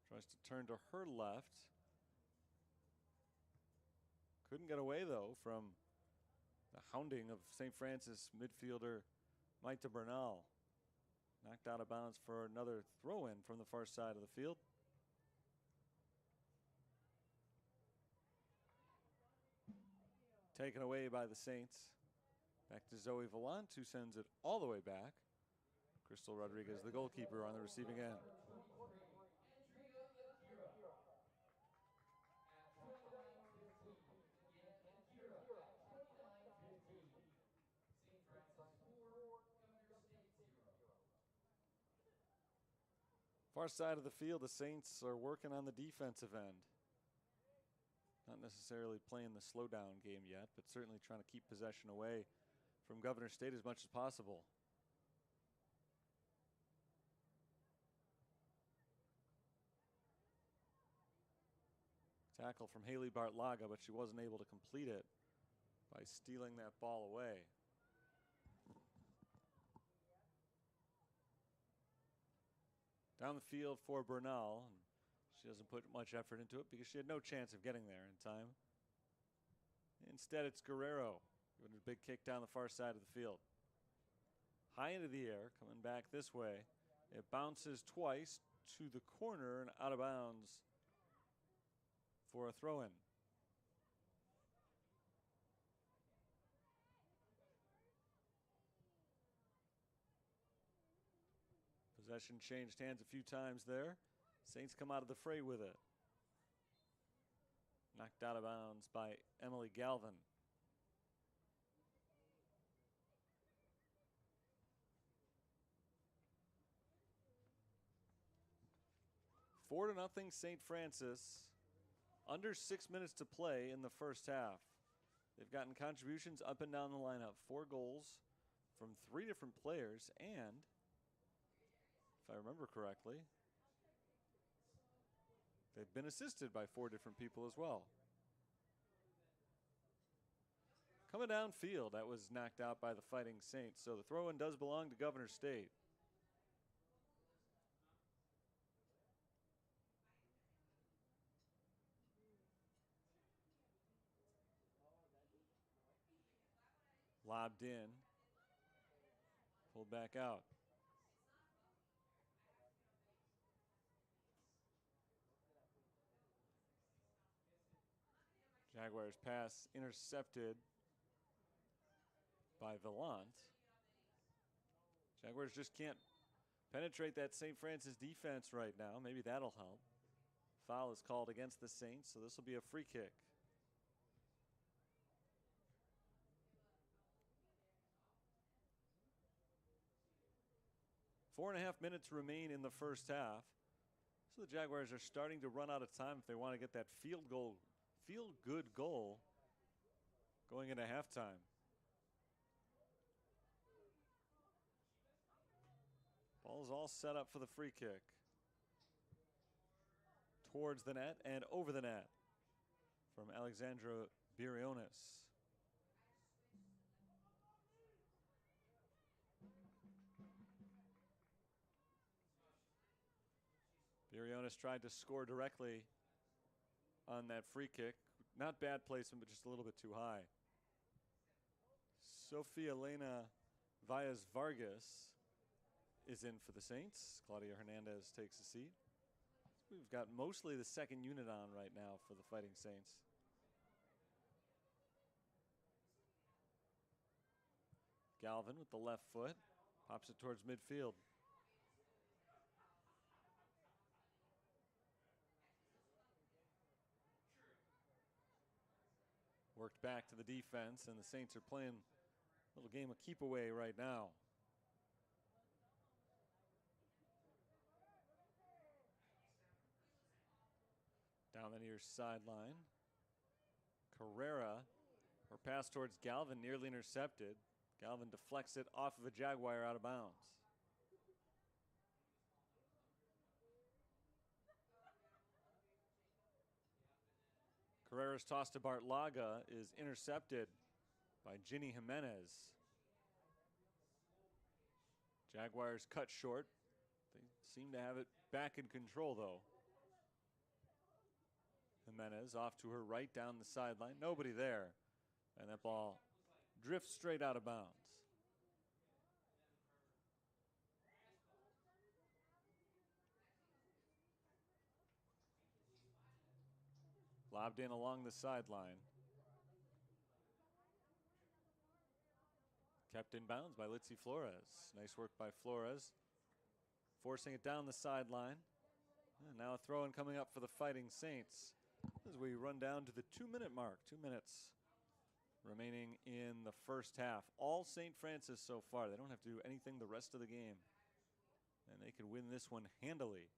tries to turn to her left. Couldn't get away, though, from the hounding of St. Francis midfielder Maita Bernal. Knocked out of bounds for another throw-in from the far side of the field. Taken away by the Saints. Back to Zoe Vallant, who sends it all the way back. Crystal Rodriguez, the goalkeeper, on the receiving end. Far side of the field, the Saints are working on the defensive end. Not necessarily playing the slowdown game yet, but certainly trying to keep possession away from Governor State as much as possible. Tackle from Haley Bartlaga, but she wasn't able to complete it by stealing that ball away. Down the field for Bernal. She doesn't put much effort into it because she had no chance of getting there in time. Instead, it's Guerrero giving a big kick down the far side of the field. High into the air, coming back this way. It bounces twice to the corner and out of bounds for a throw-in. Possession changed hands a few times there. Saints come out of the fray with it. Knocked out of bounds by Emily Galvin. Four to nothing St. Francis. Under 6 minutes to play in the first half. They've gotten contributions up and down the lineup. 4 goals from 3 different players, and if I remember correctly, they've been assisted by 4 different people as well. Coming downfield, that was knocked out by the Fighting Saints, so the throw-in does belong to Governor State. Lobbed in, pulled back out. Jaguars pass intercepted by Vallant. Jaguars just can't penetrate that St. Francis defense right now. Maybe that'll help. Foul is called against the Saints, so this will be a free kick. 4.5 minutes remain in the first half. So the Jaguars are starting to run out of time if they want to get that feel-good goal going into halftime. Ball's all set up for the free kick. Towards the net and over the net from Alexandra Birionis. Birionis tried to score directly on that free kick. Not bad placement, but just a little bit too high. Sofia Elena Valles Vargas is in for the Saints. Claudia Hernandez takes a seat. We've got mostly the second unit on right now for the Fighting Saints. Galvin with the left foot, pops it towards midfield. Worked back to the defense, and the Saints are playing a little game of keep away right now. Down the near sideline. Carrera, her pass towards Galvin, nearly intercepted. Galvin deflects it off of a Jaguar out of bounds. Carrera's toss to Bartlaga is intercepted by Ginny Jimenez. Jaguars cut short. They seem to have it back in control, though. Jimenez off to her right down the sideline. Nobody there. And that ball drifts straight out of bounds. Lobbed in along the sideline. Kept in bounds by Litzy Flores. Nice work by Flores. Forcing it down the sideline. And now a throw-in coming up for the Fighting Saints as we run down to the 2-minute mark. 2 minutes remaining in the first half. All St. Francis so far. They don't have to do anything the rest of the game. And they could win this one handily.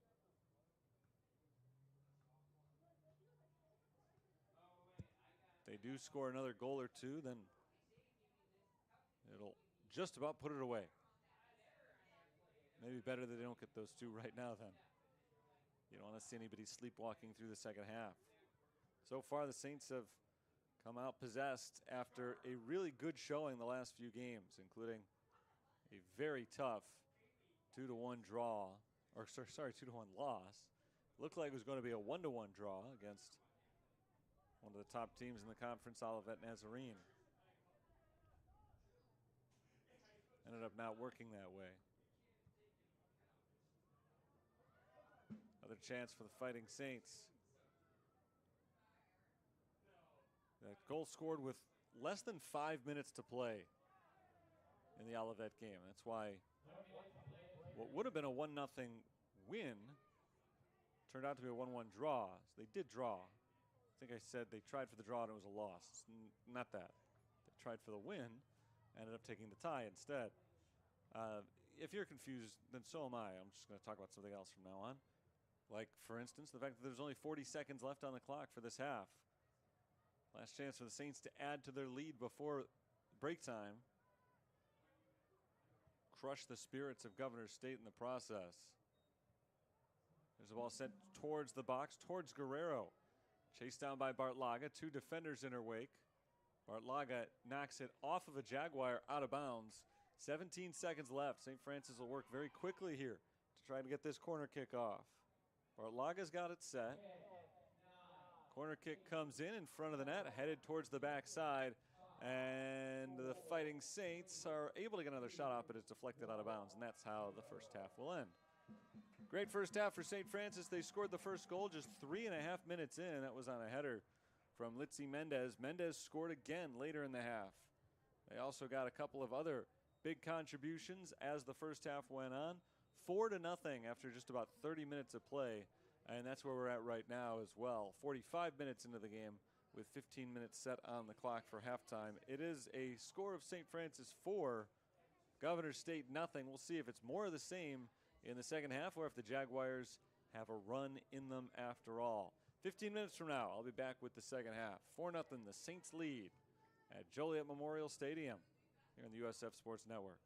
If they do score another goal or two, then it'll just about put it away. Maybe better that they don't get those two right now then. You don't want to see anybody sleepwalking through the second half. So far, the Saints have come out possessed after a really good showing the last few games, including a very tough 2-1 draw, or sorry, 2-1 loss. Looked like it was going to be a 1-1 draw against one of the top teams in the conference, Olivet Nazarene. Ended up not working that way. Another chance for the Fighting Saints. That goal scored with less than 5 minutes to play in the Olivet game. That's why what would have been a 1-0 win turned out to be a 1-1 draw. So they did draw. I think I said they tried for the draw and it was a loss. Not that. They tried for the win, ended up taking the tie instead. If you're confused, then so am I. I'm just going to talk about something else from now on. Like, for instance, the fact that there's only 40 seconds left on the clock for this half. Last chance for the Saints to add to their lead before break time. Crush the spirits of Governor State in the process. There's a ball sent towards the box, towards Guerrero. Chased down by Bartlaga, 2 defenders in her wake. Bartlaga knocks it off of a Jaguar out of bounds. 17 seconds left. St. Francis will work very quickly here to try to get this corner kick off. Bartlaga's got it set. Corner kick comes in front of the net, headed towards the backside. And the Fighting Saints are able to get another shot off, but it's deflected out of bounds. And that's how the first half will end. Great first half for St. Francis. They scored the first goal just 3.5 minutes in. That was on a header from Litzy Mendez. Mendez scored again later in the half. They also got a couple of other big contributions as the first half went on. 4-0 after just about 30 minutes of play. And that's where we're at right now as well. 45 minutes into the game with 15 minutes set on the clock for halftime. It is a score of St. Francis 4, Governor State nothing. We'll see if it's more of the same in the second half or if the Jaguars have a run in them after all. 15 minutes from now, I'll be back with the second half. 4-0, the Saints lead at Joliet Memorial Stadium here on the USF Sports Network.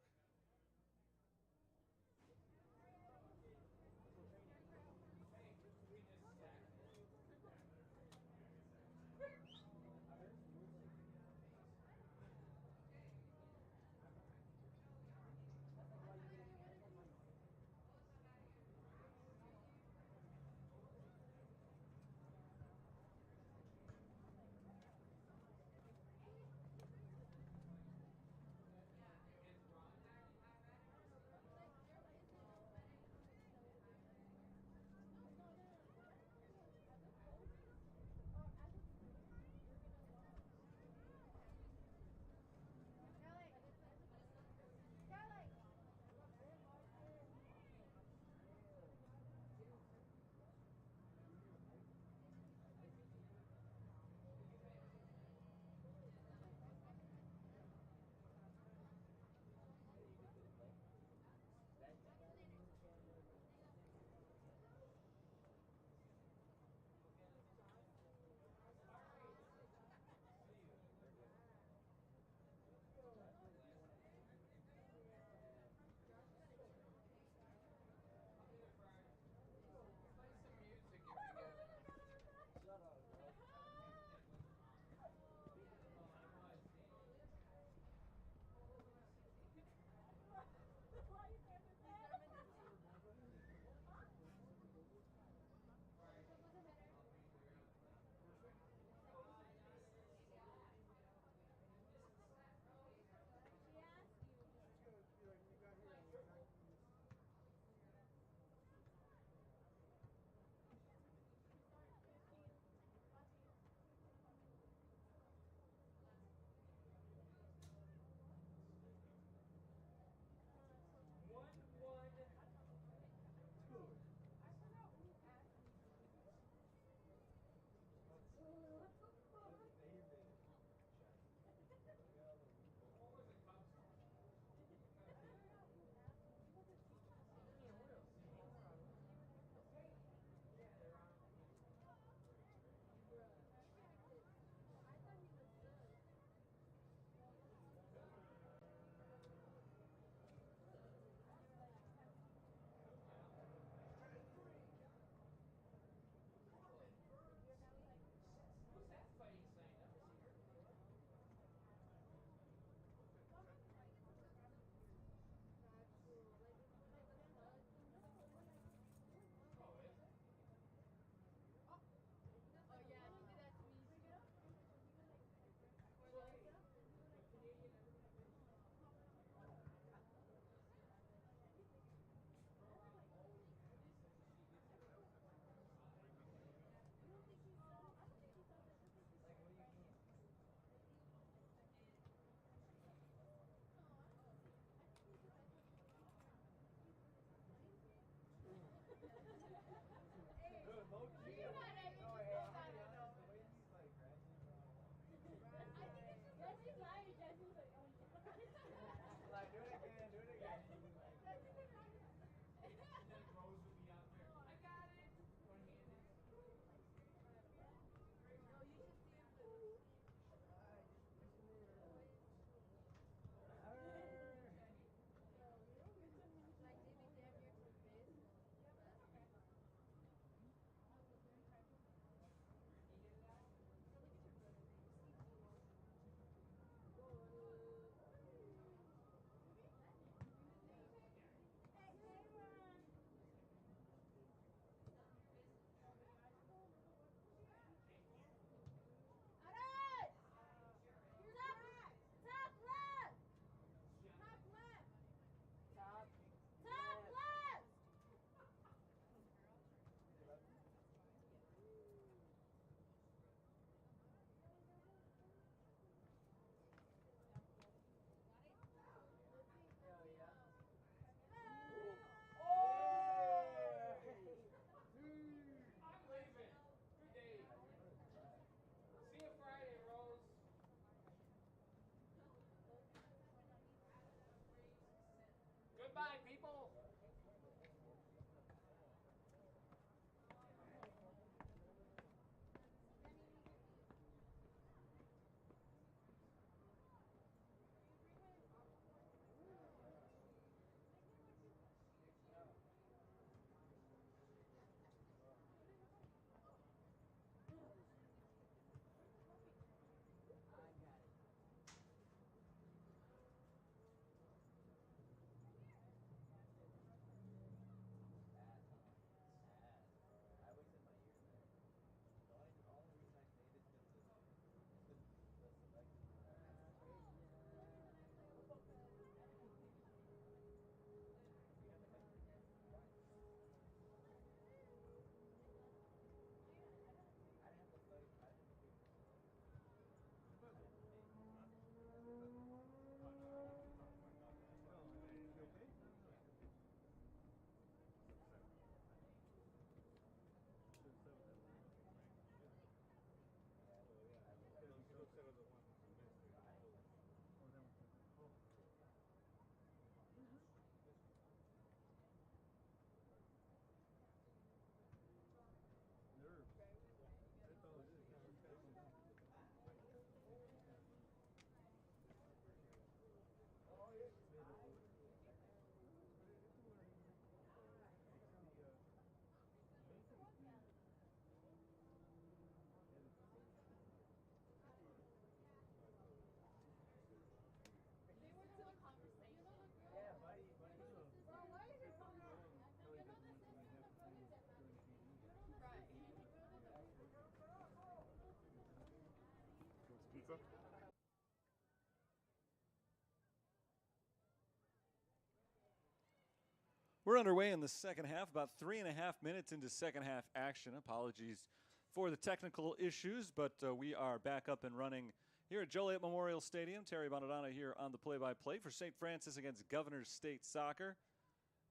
We're underway in the second half, about 3.5 minutes into second half action. Apologies for the technical issues, but we are back up and running here at Joliet Memorial Stadium. Terry Bonadonna here on the play-by-play for St. Francis against Governors State Soccer.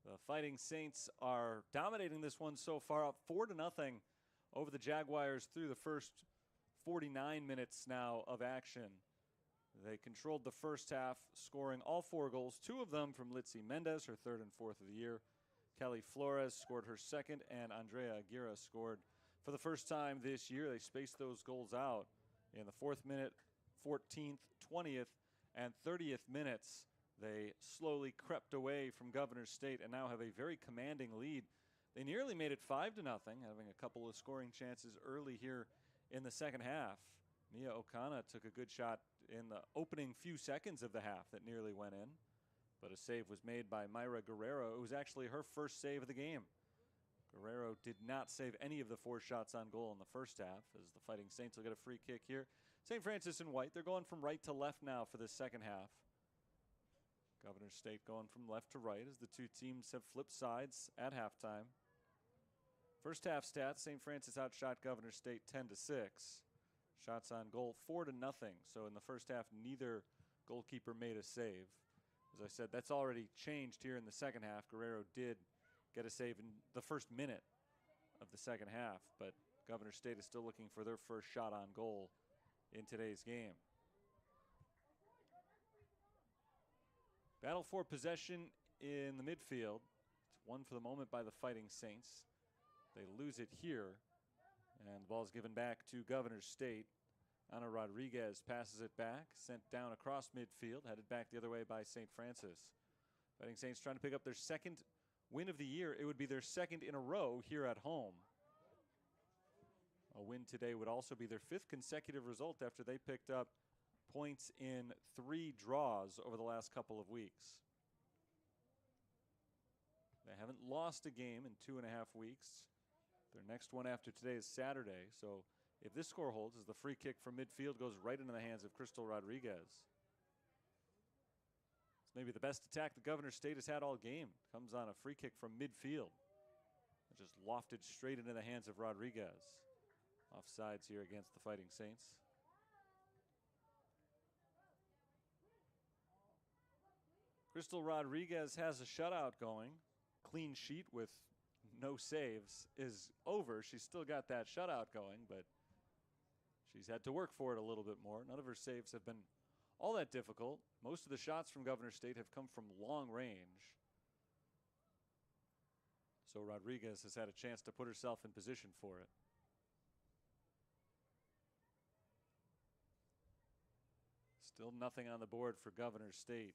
The Fighting Saints are dominating this one so far, up 4-0 over the Jaguars through the first 49 minutes now of action. They controlled the first half, scoring all 4 goals, 2 of them from Litzy Mendez, her 3rd and 4th of the year. Kelly Flores scored her 2nd, and Andrea Aguirre scored for the first time this year. They spaced those goals out in the 4th minute, 14th, 20th, and 30th minutes. They slowly crept away from Governors State and now have a very commanding lead. They nearly made it 5-0, having a couple of scoring chances early here in the second half. Mia Okana took a good shot in the opening few seconds of the half that nearly went in, but a save was made by Myra Guerrero. It was actually her first save of the game. Guerrero did not save any of the 4 shots on goal in the first half, as the Fighting Saints will get a free kick here. St. Francis in white. They're going from right to left now for the second half. Governors State going from left to right as the 2 teams have flipped sides at halftime. First half stats, St. Francis outshot Governors State 10-6. Shots on goal 4-0. So in the first half, neither goalkeeper made a save. As I said, that's already changed here in the second half. Guerrero did get a save in the first minute of the second half, but Governor State is still looking for their first shot on goal in today's game. Battle for possession in the midfield. It's won for the moment by the Fighting Saints. They lose it here, and the ball is given back to Governor State. Ana Rodriguez passes it back, sent down across midfield, headed back the other way by St. Francis. Fighting Saints trying to pick up their 2nd win of the year. It would be their 2nd in a row here at home. A win today would also be their 5th consecutive result after they picked up points in 3 draws over the last couple of weeks. They haven't lost a game in 2.5 weeks. Their next one after today is Saturday, so if this score holds, as the free kick from midfield goes right into the hands of Crystal Rodriguez. It's maybe the best attack the Governor State has had all game. Comes on a free kick from midfield. It just lofted straight into the hands of Rodriguez. Offsides here against the Fighting Saints. Crystal Rodriguez has a shutout going. Clean sheet with no saves is over. She's still got that shutout going, but she's had to work for it a little bit more. None of her saves have been all that difficult. Most of the shots from Governor State have come from long range. So Rodriguez has had a chance to put herself in position for it. Still nothing on the board for Governor State.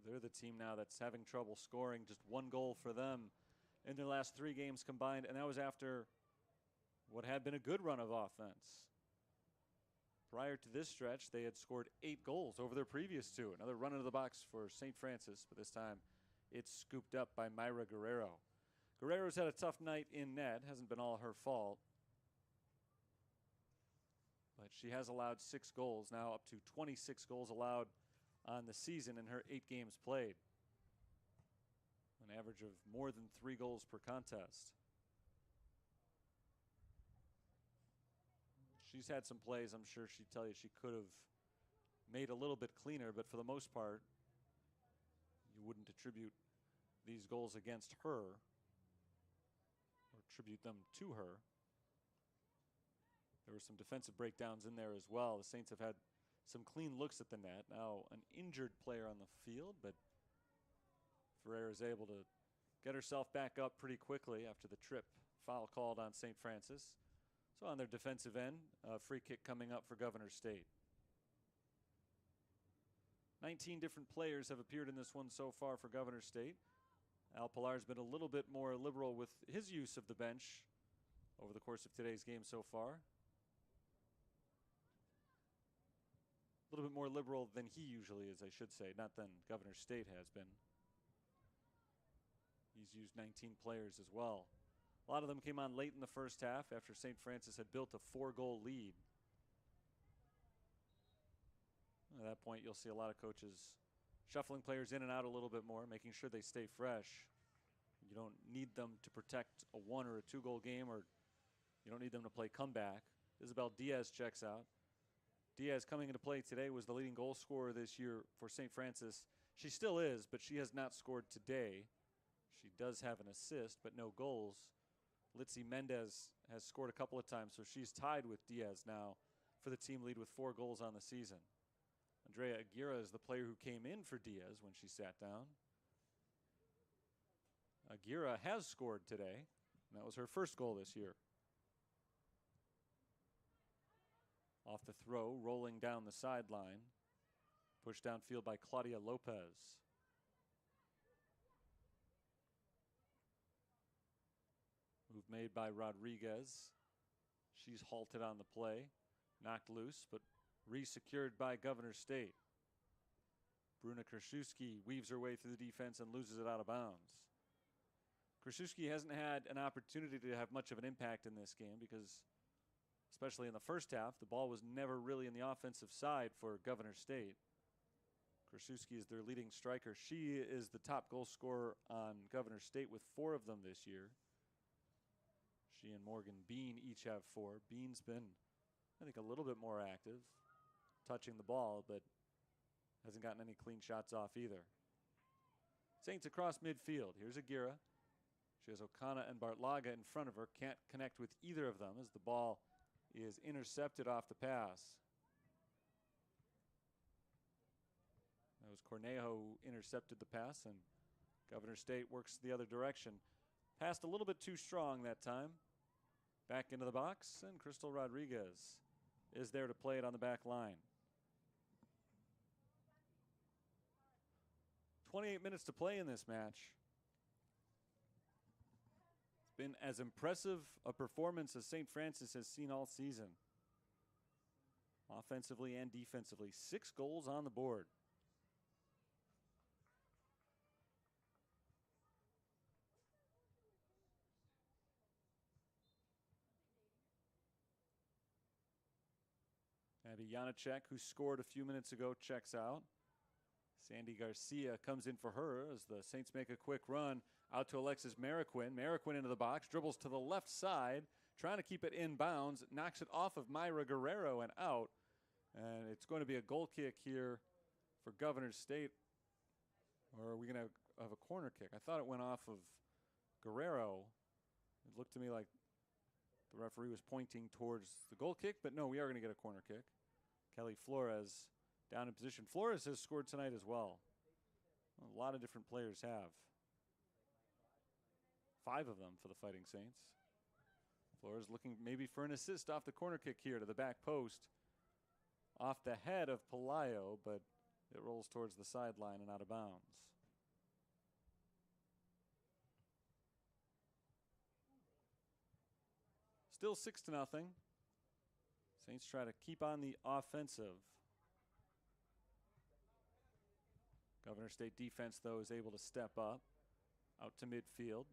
They're the team now that's having trouble scoring. Just one goal for them in their last 3 games combined, and that was after what had been a good run of offense. Prior to this stretch, they had scored 8 goals over their previous 2. Another run into the box for St. Francis, but this time it's scooped up by Myra Guerrero. Guerrero's had a tough night in net. Hasn't been all her fault. But she has allowed 6 goals, now up to 26 goals allowed on the season in her 8 games played. An average of more than 3 goals per contest. She's had some plays I'm sure she'd tell you she could have made a little bit cleaner, but for the most part, you wouldn't attribute these goals against her or attribute them to her. There were some defensive breakdowns in there as well. The Saints have had some clean looks at the net. Now an injured player on the field, but Ferreira is able to get herself back up pretty quickly after the trip foul called on St. Francis. So on their defensive end, a free kick coming up for Governor State. 19 different players have appeared in this one so far for Governor State. Al Pilar's been a little bit more liberal with his use of the bench over the course of today's game so far. A little bit more liberal than he usually is, I should say, not than Governor State has been. He's used 19 players as well. A lot of them came on late in the first half after St. Francis had built a 4-goal lead. At that point, you'll see a lot of coaches shuffling players in and out a little bit more, making sure they stay fresh. You don't need them to protect a 1 or a 2-goal game, or you don't need them to play comeback. Isabel Diaz checks out. Diaz coming into play today was the leading goal scorer this year for St. Francis. She still is, but she has not scored today. She does have an assist, but no goals. Litzy Mendez has scored a couple of times, so she's tied with Diaz now for the team lead with 4 goals on the season. Andrea Aguirre is the player who came in for Diaz when she sat down. Aguirre has scored today, and that was her first goal this year. Off the throw, rolling down the sideline. Pushed downfield by Claudia Lopez. Move made by Rodriguez. She's halted on the play. Knocked loose, but re-secured by Governor State. Bruna Kraszewski weaves her way through the defense and loses it out of bounds. Kraszewski hasn't had an opportunity to have much of an impact in this game because, especially in the first half, the ball was never really in the offensive side for Governor State. Kraszewski is their leading striker. She is the top goal scorer on Governor State with 4 of them this year. She and Morgan Bean each have 4. Bean's been, I think, a little bit more active, touching the ball, but hasn't gotten any clean shots off either. Saints across midfield. Here's Aguirre. She has Okana and Bartlaga in front of her. Can't connect with either of them as the ball is intercepted off the pass. That was Cornejo who intercepted the pass, and Governor State works the other direction. Passed a little bit too strong that time. Back into the box, and Crystal Rodriguez is there to play it on the back line. 28 minutes to play in this match. It's been as impressive a performance as St. Francis has seen all season. Offensively and defensively, 6 goals on the board. Abby Janacek, who scored a few minutes ago, checks out. Sandy Garcia comes in for her as the Saints make a quick run out to Alexis Mariquin. Mariquin into the box, dribbles to the left side, trying to keep it in bounds, knocks it off of Myra Guerrero and out. And it's going to be a goal kick here for Governor State. Or are we going to have a corner kick? I thought it went off of Guerrero. It looked to me like the referee was pointing towards the goal kick, but no, we are going to get a corner kick. Kelly Flores down in position. Flores has scored tonight as well. A lot of different players have. 5 of them for the Fighting Saints. Flores looking maybe for an assist off the corner kick here to the back post. Off the head of Pelayo, but it rolls towards the sideline and out of bounds. Still 6-0. Saints try to keep on the offensive. Governor State defense, though, is able to step up out to midfield.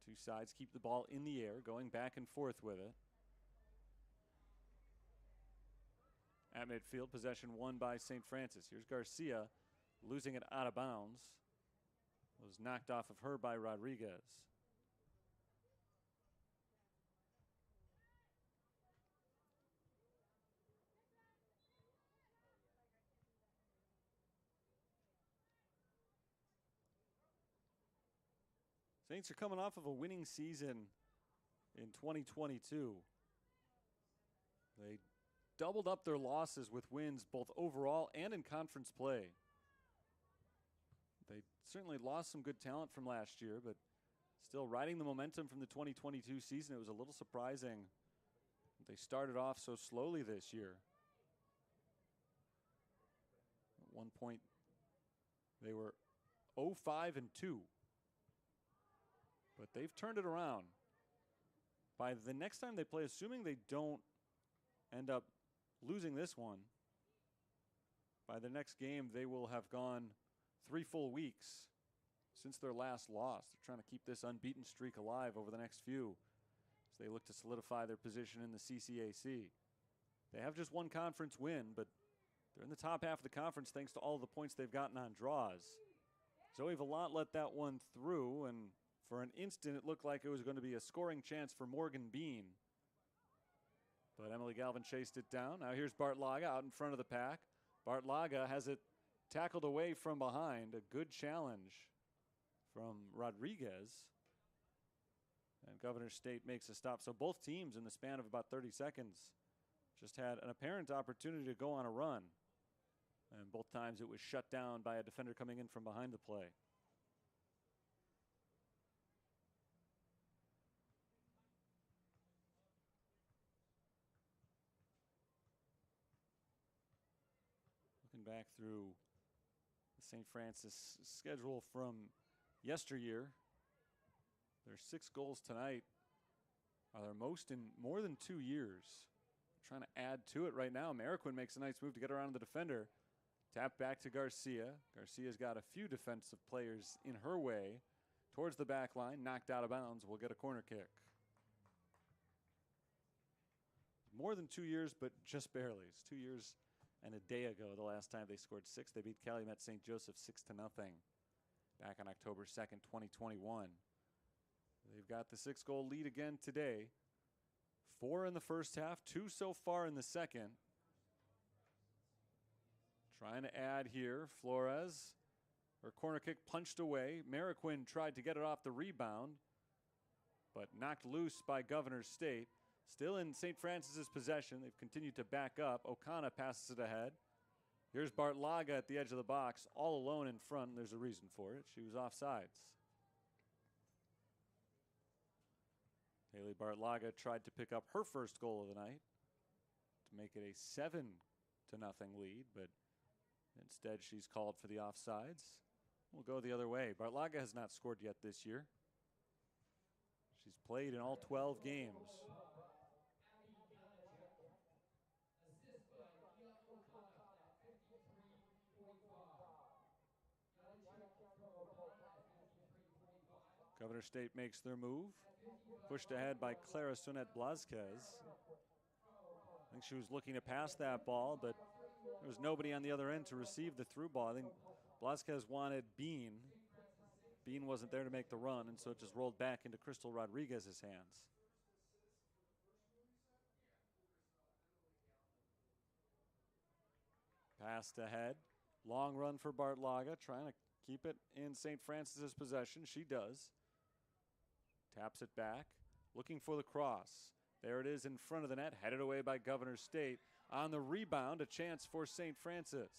2 sides keep the ball in the air, going back and forth with it. At midfield, possession won by St. Francis. Here's Garcia losing it out of bounds. It was knocked off of her by Rodriguez. Saints are coming off of a winning season in 2022. They doubled up their losses with wins both overall and in conference play. They certainly lost some good talent from last year, but still riding the momentum from the 2022 season. It was a little surprising they started off so slowly this year. At one point, they were 0-5-2. But they've turned it around. By the next time they play, assuming they don't end up losing this one, by the next game they will have gone 3 full weeks since their last loss. They're trying to keep this unbeaten streak alive over the next few as they look to solidify their position in the CCAC. They have just 1 conference win, but they're in the top half of the conference thanks to all the points they've gotten on draws. Zoe Vallant let that one through, and for an instant, it looked like it was going to be a scoring chance for Morgan Bean. But Emily Galvin chased it down. Now here's Bartlaga out in front of the pack. Bartlaga has it tackled away from behind. A good challenge from Rodriguez. And Governor State makes a stop. So both teams in the span of about 30 seconds just had an apparent opportunity to go on a run. And both times it was shut down by a defender coming in from behind the play. Back through the St. Francis schedule from yesteryear. Their 6 goals tonight are their most in more than 2 years. Trying to add to it right now. Mariquin makes a nice move to get around the defender. Tap back to Garcia. Garcia's got a few defensive players in her way. Towards the back line, knocked out of bounds. We'll get a corner kick. More than 2 years, but just barely. It's 2 years and a day ago, the last time they scored 6. They beat Calumet St. Joseph 6-0 back on October 2nd, 2021. They've got the 6-goal lead again today. 4 in the first half, 2 so far in the second. Trying to add here, Flores. Her corner kick punched away. Mariquin tried to get it off the rebound, but knocked loose by Governor State. Still in St. Francis's possession. They've continued to back up. O'Connor passes it ahead. Here's Bartlaga at the edge of the box, all alone in front. There's a reason for it. She was offsides. Haley Bartlaga tried to pick up her first goal of the night to make it a 7-0 lead, but instead she's called for the offsides. We'll go the other way. Bartlaga has not scored yet this year. She's played in all 12 games. Governor State makes their move. Pushed ahead by Clara Sonette Blazquez. I think she was looking to pass that ball, but there was nobody on the other end to receive the through ball. I think Blazquez wanted Bean. Bean wasn't there to make the run, and so it just rolled back into Crystal Rodriguez's hands. Passed ahead. Long run for Bartlaga, trying to keep it in St. Francis's possession. She does. Taps it back, looking for the cross. There it is in front of the net, headed away by Governor State. On the rebound, a chance for St. Francis.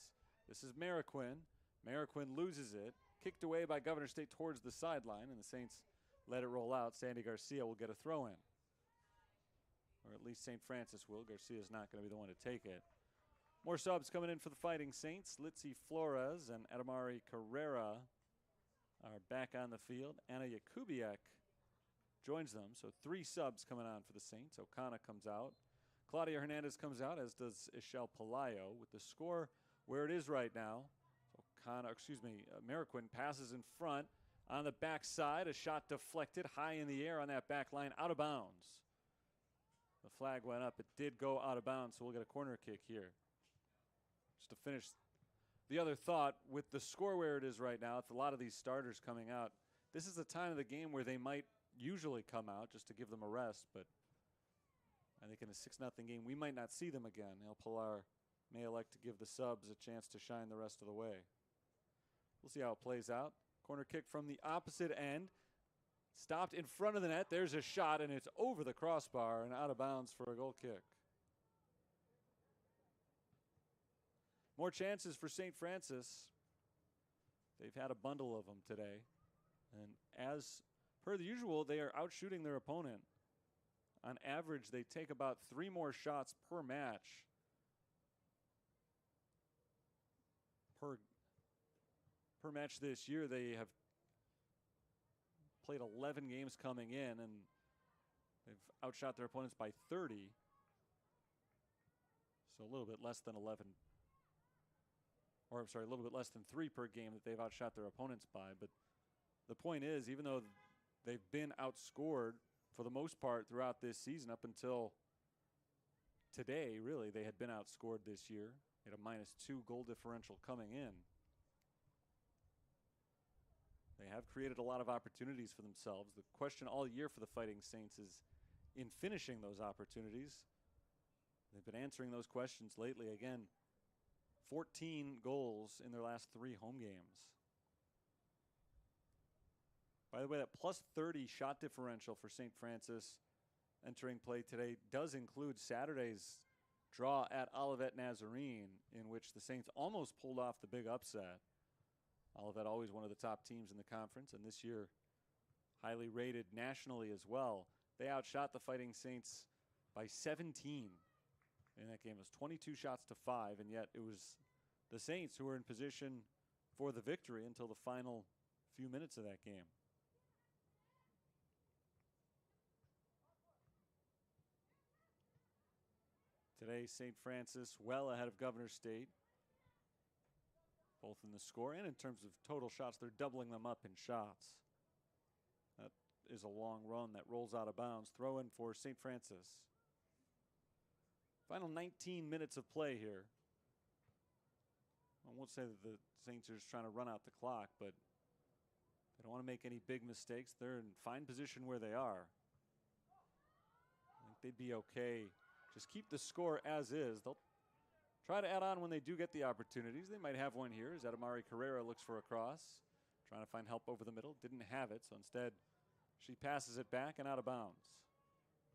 This is Mariquin. Mariquin loses it. Kicked away by Governor State towards the sideline, and the Saints let it roll out. Sandy Garcia will get a throw in. Or at least St. Francis will. Garcia's not going to be the one to take it. More subs coming in for the Fighting Saints. Litzy Flores and Adamari Carrera are back on the field. Anna Jakubiak joins them. So 3 subs coming on for the Saints. O'Connor comes out. Claudia Hernandez comes out, as does Ishel Palayo. With the score where it is right now, Mariquin passes in front on the backside. A shot deflected high in the air on that back line, out of bounds. The flag went up. It did go out of bounds, so we'll get a corner kick here. Just to finish the other thought, with the score where it is right now, with a lot of these starters coming out, this is the time of the game where they might usually come out just to give them a rest, but I think in a 6-0 game, we might not see them again. El Pilar may elect to give the subs a chance to shine the rest of the way. We'll see how it plays out. Corner kick from the opposite end. Stopped in front of the net. There's a shot, and it's over the crossbar and out of bounds for a goal kick. More chances for St. Francis. They've had a bundle of them today. And as per the usual, they are outshooting their opponent. On average, they take about 3 more shots per match. Per match this year, they have played 11 games coming in, and they've outshot their opponents by 30. So a little bit less than 11. Or I'm sorry, a little bit less than 3 per game that they've outshot their opponents by. But the point is, even though they've been outscored for the most part throughout this season, up until today, really, they had been outscored this year. They had a -2 goal differential coming in. They have created a lot of opportunities for themselves. The question all year for the Fighting Saints is in finishing those opportunities. They've been answering those questions lately. Again, 14 goals in their last 3 home games. By the way, that +30 shot differential for St. Francis entering play today does include Saturday's draw at Olivet Nazarene, in which the Saints almost pulled off the big upset. Olivet, always one of the top teams in the conference, and this year highly rated nationally as well. They outshot the Fighting Saints by 17 in that game. It was 22 shots to 5, and yet it was the Saints who were in position for the victory until the final few minutes of that game. Today, St. Francis well ahead of Governor State, both in the score and in terms of total shots. They're doubling them up in shots. That is a long run that rolls out of bounds. Throw in for St. Francis. Final 19 minutes of play here. I won't say that the Saints are just trying to run out the clock, but they don't want to make any big mistakes. They're in fine position where they are. I think they'd be okay. Just keep the score as is. They'll try to add on when they do get the opportunities. They might have one here as Adamari Carrera looks for a cross. Trying to find help over the middle. Didn't have it, so instead she passes it back and out of bounds.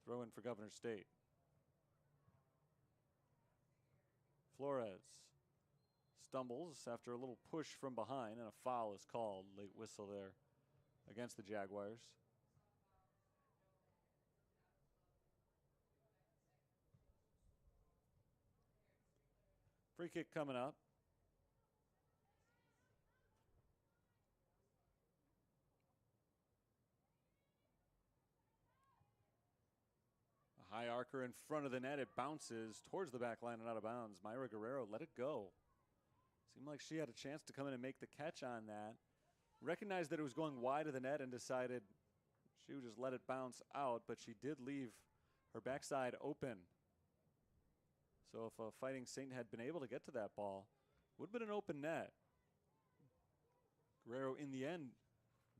Throw in for Governor State. Flores stumbles after a little push from behind, and a foul is called. Late whistle there against the Jaguars. Free kick coming up. A high arcer in front of the net. It bounces towards the back line and out of bounds. Mayra Guerrero let it go. Seemed like she had a chance to come in and make the catch on that. Recognized that it was going wide of the net and decided she would just let it bounce out, but she did leave her backside open. So if a Fighting Saint had been able to get to that ball, would have been an open net. Guerrero, in the end,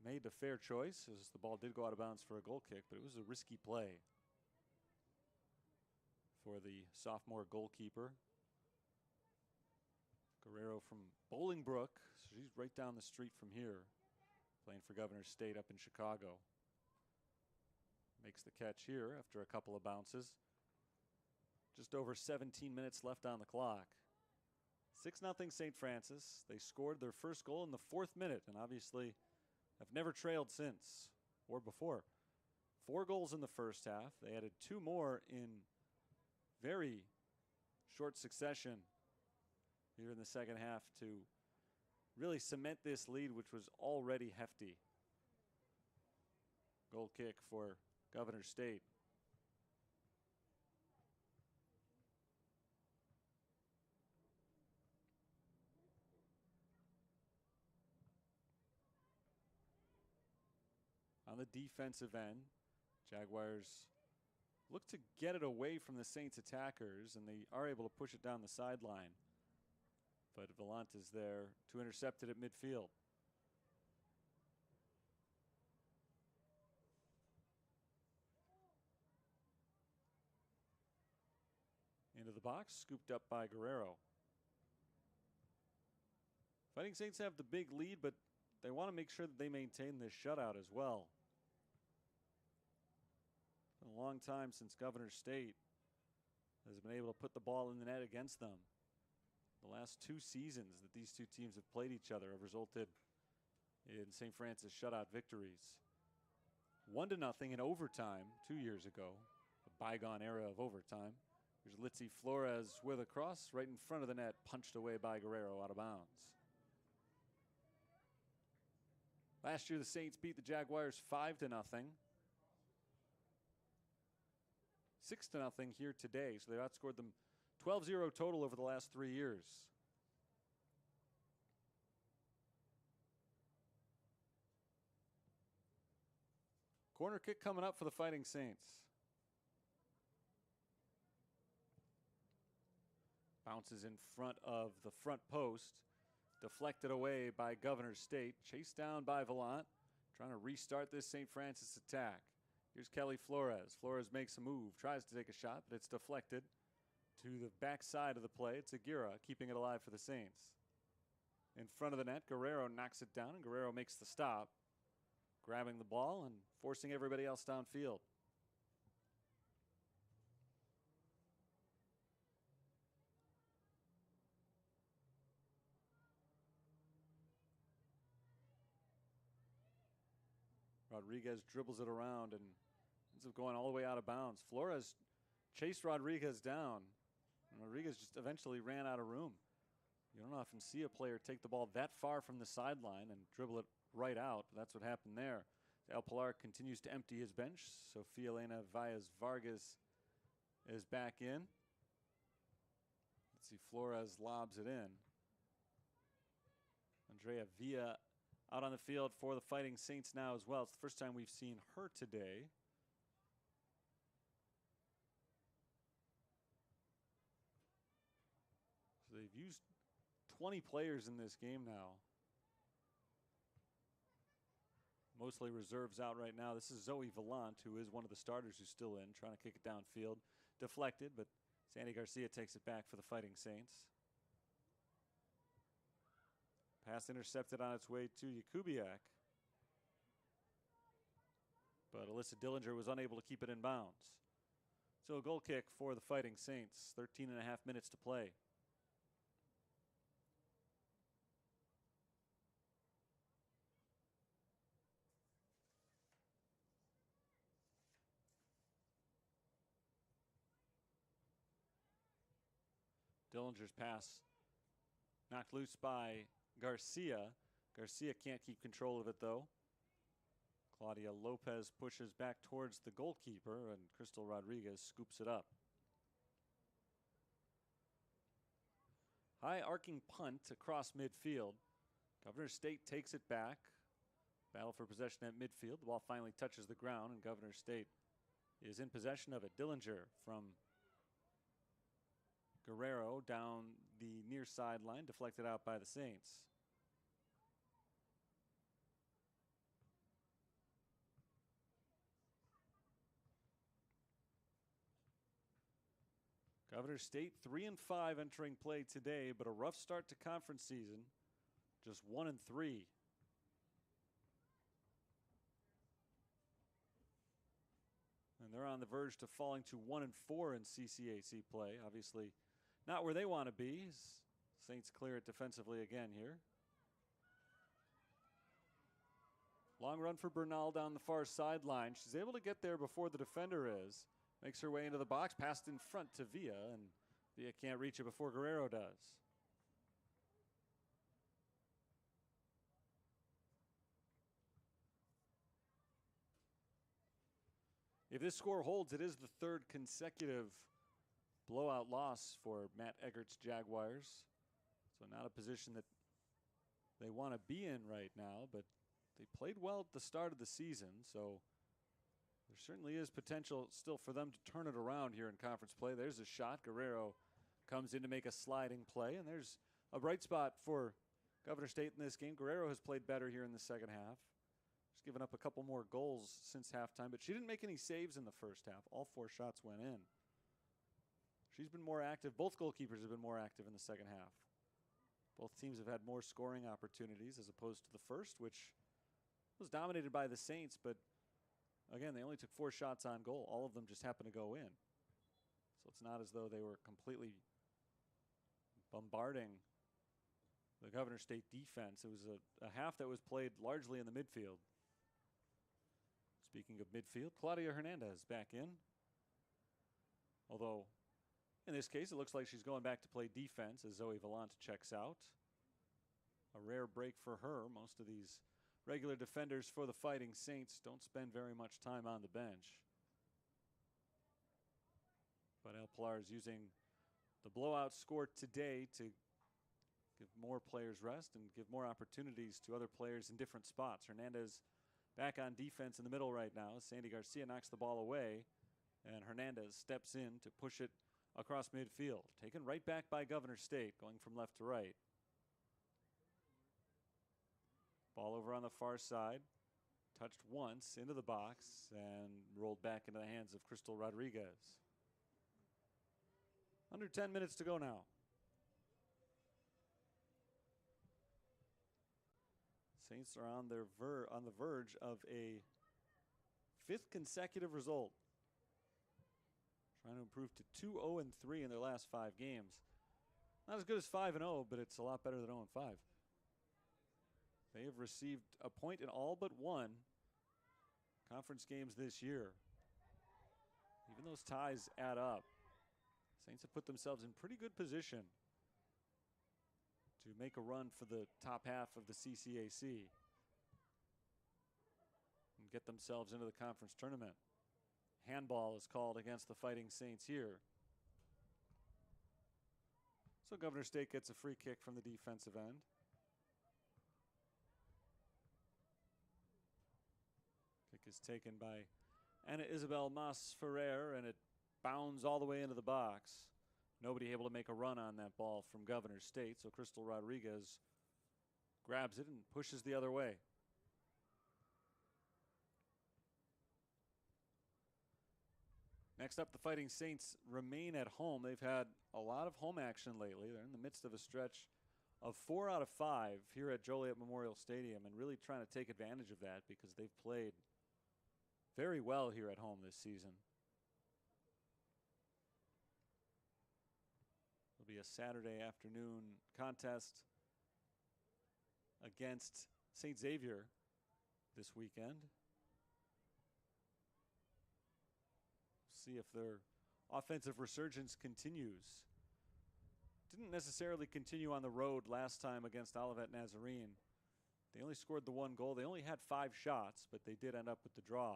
made the fair choice as the ball did go out of bounds for a goal kick, but it was a risky play for the sophomore goalkeeper. Guerrero from Bolingbrook, so she's right down the street from here, playing for Governor State up in Chicago. Makes the catch here after a couple of bounces. Just over 17 minutes left on the clock. 6-0 St. Francis. They scored their first goal in the 4th minute and obviously have never trailed since or before. 4 goals in the first half. They added 2 more in very short succession here in the second half to really cement this lead, which was already hefty. Goal kick for Governor State. On the defensive end, Jaguars look to get it away from the Saints attackers, and they are able to push it down the sideline. But Villant is there to intercept it at midfield. Into the box, scooped up by Guerrero. Fighting Saints have the big lead, but they want to make sure that they maintain this shutout as well. It's been a long time since Governor State has been able to put the ball in the net against them. The last 2 seasons that these two teams have played each other have resulted in St. Francis shutout victories. 1-0 in overtime 2 years ago, a bygone era of overtime. Here's Litzy Flores with a cross right in front of the net, punched away by Guerrero out of bounds. Last year, the Saints beat the Jaguars 5-0. 6-0 here today, so they've outscored them 12-0 total over the last 3 years. Corner kick coming up for the Fighting Saints. Bounces in front of the front post. Deflected away by Governor State. Chased down by Villant. Trying to restart this St. Francis attack. Here's Kelly Flores. Flores makes a move. Tries to take a shot, but it's deflected to the backside of the play. It's Aguirre keeping it alive for the Saints. In front of the net, Guerrero knocks it down, and Guerrero makes the stop, grabbing the ball and forcing everybody else downfield. Rodriguez dribbles it around and ends up going all the way out of bounds. Flores chased Rodriguez down, and Rodriguez just eventually ran out of room. You don't often see a player take the ball that far from the sideline and dribble it right out, but that's what happened there. El Pilar continues to empty his bench. Sofia Elena Valles Vargas is back in. Let's see, Flores lobs it in. Andrea Villa out on the field for the Fighting Saints now as well. It's the first time we've seen her today. So they've used 20 players in this game now. Mostly reserves out right now. This is Zoe Villant, who is one of the starters who's still in, trying to kick it downfield. Deflected, but Sandy Garcia takes it back for the Fighting Saints. Pass intercepted on its way to Jakubiak. But Alyssa Dillinger was unable to keep it in bounds. So a goal kick for the Fighting Saints. 13 and a half minutes to play. Dillinger's pass knocked loose by Garcia. Garcia can't keep control of it, though. Claudia Lopez pushes back towards the goalkeeper, and Crystal Rodriguez scoops it up. High arcing punt across midfield. Governor State takes it back. Battle for possession at midfield. The ball finally touches the ground, and Governor State is in possession of it. Dillinger from Guerrero down the near sideline, deflected out by the Saints. Governor State 3-5 entering play today, but a rough start to conference season. Just 1-3. And they're on the verge to falling to 1-4 in CCAC play. Obviously, not where they want to be. Saints clear it defensively again here. Long run for Bernal down the far sideline. She's able to get there before the defender is. Makes her way into the box, passed in front to Villa, and Villa can't reach it before Guerrero does. If this score holds, it is the third consecutive blowout loss for Matt Eggert's Jaguars. So not a position that they want to be in right now, but they played well at the start of the season, so there certainly is potential still for them to turn it around here in conference play. There's a shot. Guerrero comes in to make a sliding play, and there's a bright spot for Governor State in this game. Guerrero has played better here in the second half. She's given up a couple more goals since halftime, but she didn't make any saves in the first half. All 4 shots went in. She's been more active. Both goalkeepers have been more active in the second half. Both teams have had more scoring opportunities as opposed to the first, which was dominated by the Saints, but again, they only took 4 shots on goal. All of them just happened to go in. So it's not as though they were completely bombarding the Governor State defense. It was a half that was played largely in the midfield. Speaking of midfield, Claudia Hernandez back in. Although, in this case, it looks like she's going back to play defense as Zoe Vallant checks out. A rare break for her. Most of these regular defenders for the Fighting Saints don't spend very much time on the bench. But El Pilar is using the blowout score today to give more players rest and give more opportunities to other players in different spots. Hernandez back on defense in the middle right now. Sandy Garcia knocks the ball away, and Hernandez steps in to push it across midfield. Taken right back by Governor State, going from left to right. Ball over on the far side. Touched once into the box and rolled back into the hands of Crystal Rodriguez. Under 10 minutes to go now. Saints are on the verge of a 5th consecutive result. Trying to improve to 2-0-3 in their last 5 games. Not as good as 5-0, but it's a lot better than 0-5. They have received a point in all but 1 conference games this year. Even those ties add up. Saints have put themselves in pretty good position to make a run for the top half of the CCAC and get themselves into the conference tournament. Handball is called against the Fighting Saints here. So Governor State gets a free kick from the defensive end. Kick is taken by Anna Isabel Mas Ferrer, and it bounds all the way into the box. Nobody able to make a run on that ball from Governor State, so Crystal Rodriguez grabs it and pushes the other way. Next up, the Fighting Saints remain at home. They've had a lot of home action lately. They're in the midst of a stretch of 4 out of 5 here at Joliet Memorial Stadium, and really trying to take advantage of that because they've played very well here at home this season. It'll be a Saturday afternoon contest against St. Xavier this weekend. See if their offensive resurgence continues. Didn't necessarily continue on the road last time against Olivet Nazarene. They only scored the 1 goal. They only had 5 shots, but they did end up with the draw.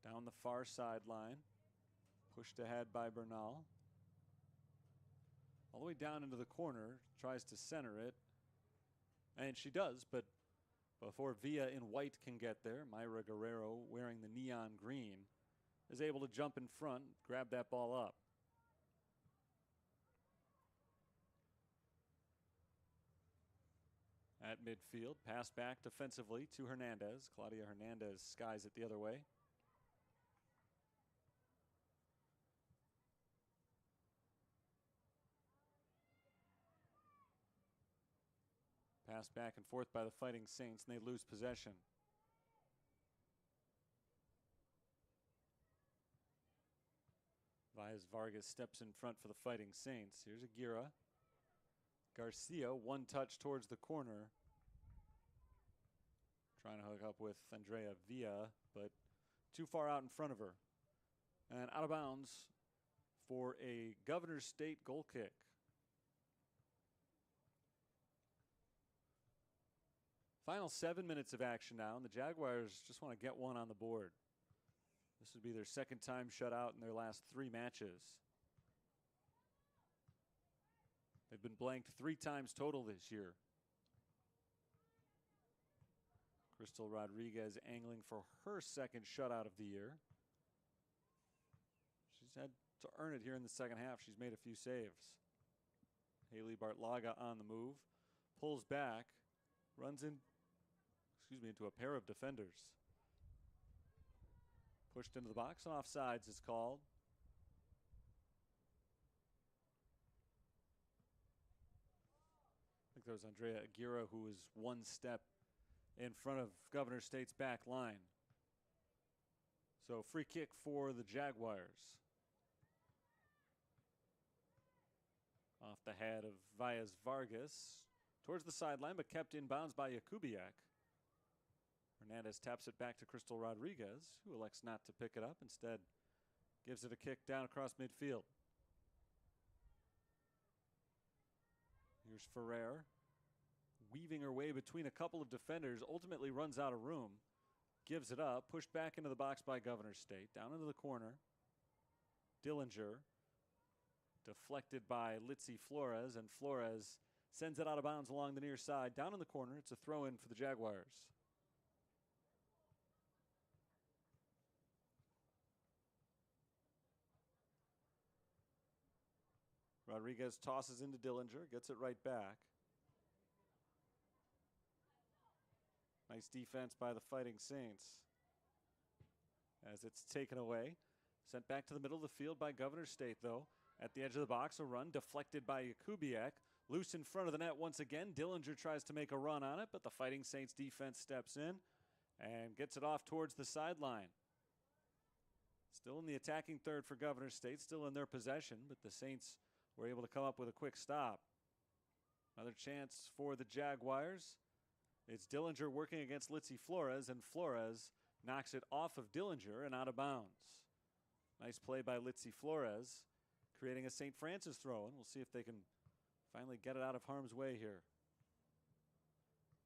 Down the far sideline, pushed ahead by Bernal. All the way down into the corner, tries to center it. And she does, but before Villa in white can get there, Myra Guerrero, wearing the neon green, is able to jump in front, grab that ball up. At midfield, pass back defensively to Hernandez. Claudia Hernandez skies it the other way. Pass back and forth by the Fighting Saints, and they lose possession. As Vargas steps in front for the Fighting Saints. Here's Aguirre. Garcia, one touch towards the corner. Trying to hook up with Andrea Villa, but too far out in front of her. And out of bounds for a Governor State goal kick. Final 7 minutes of action now, and the Jaguars just want to get one on the board. This would be their second time shut out in their last 3 matches. They've been blanked 3 times total this year. Crystal Rodriguez angling for her second shutout of the year. She's had to earn it here in the second half. She's made a few saves. Haley Bartlaga on the move. Pulls back. Runs into a pair of defenders. Pushed into the box and offsides is called. I think there was Andrea Aguirre who was one step in front of Governor State's back line. So free kick for the Jaguars. Off the head of Valles Vargas. Towards the sideline, but kept in bounds by Jakubiak. Hernandez taps it back to Crystal Rodriguez, who elects not to pick it up. Instead, gives it a kick down across midfield. Here's Ferrer, weaving her way between a couple of defenders, ultimately runs out of room. Gives it up, pushed back into the box by Governor State. Down into the corner. Dillinger, deflected by Litzy Flores, and Flores sends it out of bounds along the near side. Down in the corner, it's a throw-in for the Jaguars. Rodriguez tosses into Dillinger, gets it right back. Nice defense by the Fighting Saints. As it's taken away. Sent back to the middle of the field by Governor State, though. At the edge of the box, a run deflected by Jakubiak. Loose in front of the net once again. Dillinger tries to make a run on it, but the Fighting Saints defense steps in and gets it off towards the sideline. Still in the attacking third for Governor State, still in their possession, but the Saints were able to come up with a quick stop. Another chance for the Jaguars. It's Dillinger working against Litzy Flores, and Flores knocks it off of Dillinger and out of bounds. Nice play by Litzy Flores, creating a St. Francis throw-in. We'll see if they can finally get it out of harm's way here.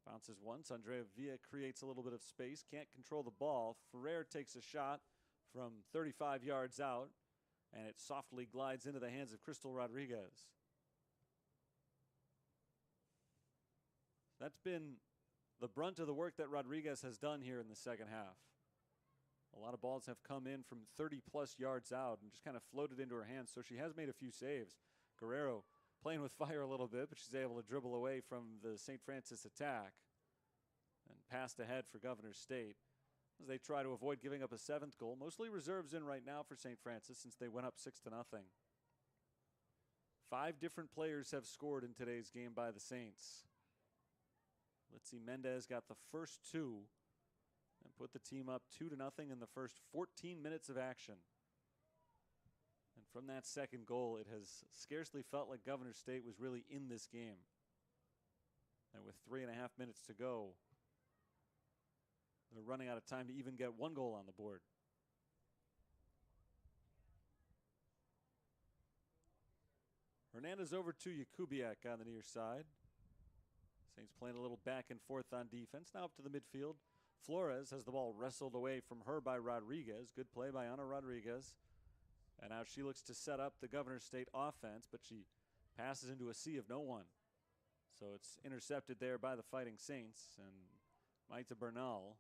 Bounces once. Andrea Villa creates a little bit of space. Can't control the ball. Ferrer takes a shot from 35 yards out, and it softly glides into the hands of Crystal Rodriguez. That's been the brunt of the work that Rodriguez has done here in the second half. A lot of balls have come in from 30-plus yards out and just kind of floated into her hands, so she has made a few saves. Guerrero playing with fire a little bit, but she's able to dribble away from the St. Francis attack and passed ahead for Governor State as they try to avoid giving up a 7th goal. Mostly reserves in right now for St. Francis since they went up 6-0. 5 different players have scored in today's game by the Saints. Litzy Mendez got the first 2 and put the team up 2-0 in the first 14 minutes of action. And from that second goal, it has scarcely felt like Governor State was really in this game. And with 3.5 minutes to go, they're running out of time to even get 1 goal on the board. Hernandez over to Jakubiak on the near side. Saints playing a little back and forth on defense. Now up to the midfield. Flores has the ball wrestled away from her by Rodriguez. Good play by Ana Rodriguez. And now she looks to set up the Governor State offense, but she passes into a sea of no one. So it's intercepted there by the Fighting Saints. And Maita Bernal,